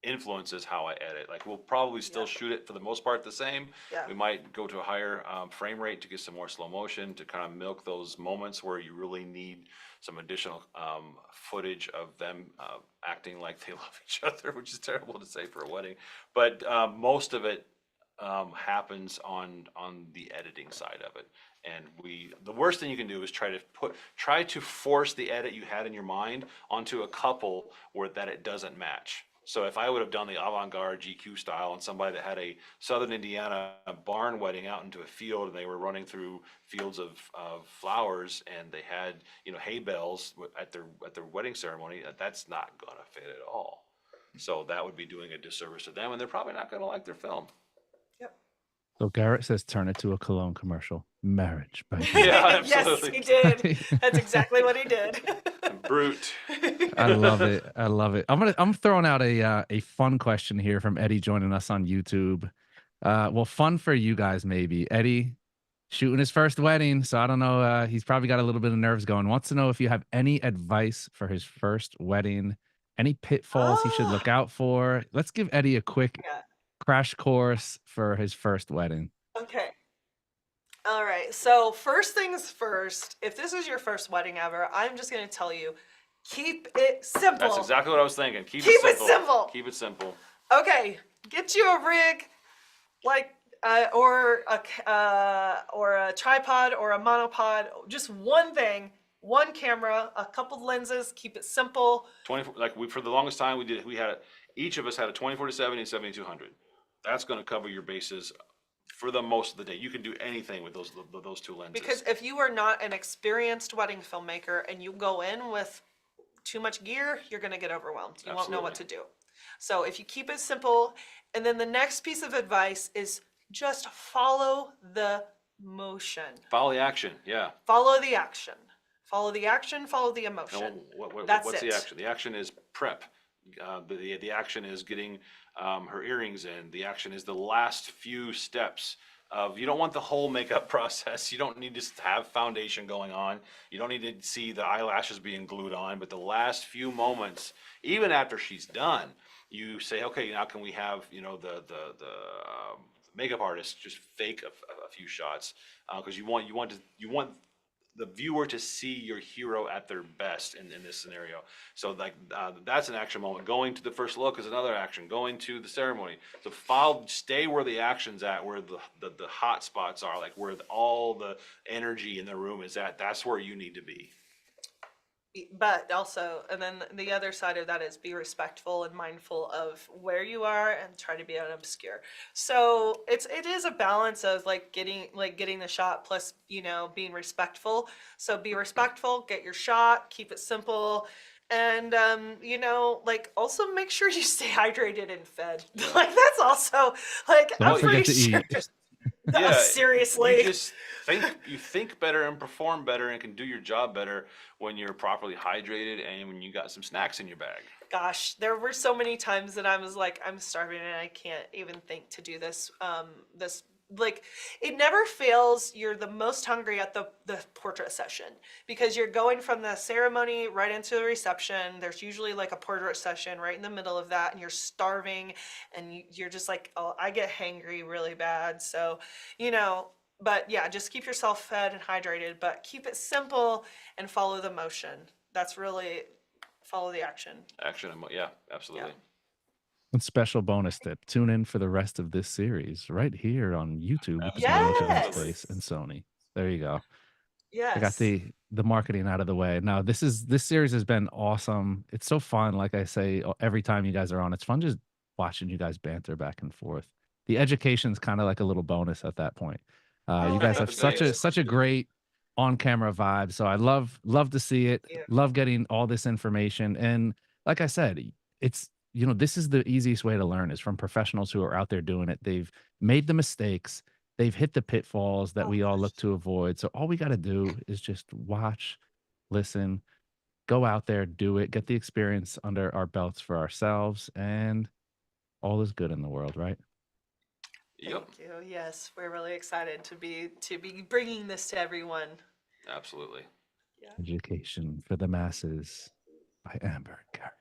influences how I edit. Like we'll probably still shoot it for the most part the same. Yeah. We might go to a higher frame rate to get some more slow motion to kind of milk those moments where you really need some additional footage of them acting like they love each other, which is terrible to say for a wedding. But most of it happens on the editing side of it. And the worst thing you can do is try to force the edit you had in your mind onto a couple that it doesn't match. So if I would have done the avant-garde GQ style and somebody that had a Southern Indiana barn wedding out into a field and they were running through fields of flowers and they had, you know, hay bales at their wedding ceremony, that's not gonna fit at all. So that would be doing a disservice to them, and they're probably not gonna like their film. So Garrett says, turn it to a cologne commercial. Marriage by Yeah, Yes, absolutely. he did. That's exactly what he did. Brute. I love it. I love it. I'm throwing out a fun question here from Eddie joining us on YouTube. Well, fun for you guys maybe. Eddie shooting his first wedding, so I don't know. He's probably got a little bit of nerves going. Wants to know if you have any advice for his first wedding, any pitfalls he should look out for. Let's give Eddie a quick Yeah. crash course for his first wedding. Okay. All right. So first things first, if this is your first wedding ever, I'm just going to tell you, keep it simple. That's exactly what I was thinking. Keep Keep it it simple. simple. Keep it simple. Okay. Get you a rig, like, or a tripod or a monopod. Just one thing, one camera, a couple lenses. Keep it simple. 24, like for the longest time each of us had a 24 to 70 and 7200. That's going to cover your bases for the most of the day. You can do anything with those two lenses. Because if you are not an experienced wedding filmmaker and you go in with too much gear, you're going to get overwhelmed. You won't know what to do. So if you keep it simple, and then the next piece of advice is just follow the motion. Follow the action, yeah. Follow the action. Follow the action, follow the emotion. That's what's it. the action? The action is prep. The action is getting her earrings in. The action is the last few steps of, you don't want the whole makeup process. You don't need to have foundation going on. You don't need to see the eyelashes being glued on, but the last few moments, even after she's done, you say, okay, now can we have, you know, the makeup artist just fake a few shots, because you want the viewer to see your hero at their best in this scenario. So like that's an action moment. Going to the first look is another action. Going to the ceremony. So stay where the action's at, where the hot spots are, like where all the energy in the room is at. That's where you need to be. but also, and then the other side of that is be respectful and mindful of where you are and try to be unobscure. So it is a balance of getting the shot plus, being respectful. So be respectful, get your shot, keep it simple. And also make sure you stay hydrated and fed. That's also Don't I'm forget pretty to sure. eat. Yeah, Seriously. you just think better and perform better and can do your job better when you're properly hydrated and when you got some snacks in your bag. Gosh, there were so many times that I was like, I'm starving and I can't even think to do this. It never fails. You're the most hungry at the portrait session because you're going from the ceremony right into the reception. There's usually like a portrait session right in the middle of that, and you're starving, and you're just like, oh, I get hangry really bad. So, but yeah, just keep yourself fed and hydrated, but keep it simple and follow the motion. That's really follow the action. Yeah, absolutely. Yeah. And special bonus tip: tune in for the rest of this series right here on YouTube with the Yes. BH Event Space and Sony. There you go. Yes. I got the marketing out of the way. Now this series has been awesome. It's so fun. Like I say, every time you guys are on, it's fun just watching you guys banter back and forth. The education's kind of like a little bonus at that point. You guys have such a great on-camera vibe. So I love to see it. Love getting all this information. And like I said, it's this is the easiest way to learn is from professionals who are out there doing it. They've made the mistakes. They've hit the pitfalls that we all look to avoid. So all we got to do is just watch, listen, go out there, do it, get the experience under our belts for ourselves, and all is good in the world, right? Yep. Thank you. Yes, we're really excited to be bringing this to everyone. Absolutely. Education for the masses by Amber Garrette.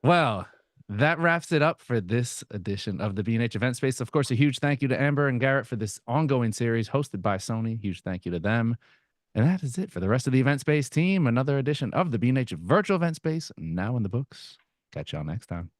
Well, that wraps it up for this edition of the B&H Event Space. Of course, a huge thank you to Amber and Garrett for this ongoing series hosted by Sony. Huge thank you to them. And that is it for the rest of the Event Space team. Another edition of the B&H Virtual Event Space now in the books. Catch y'all next time.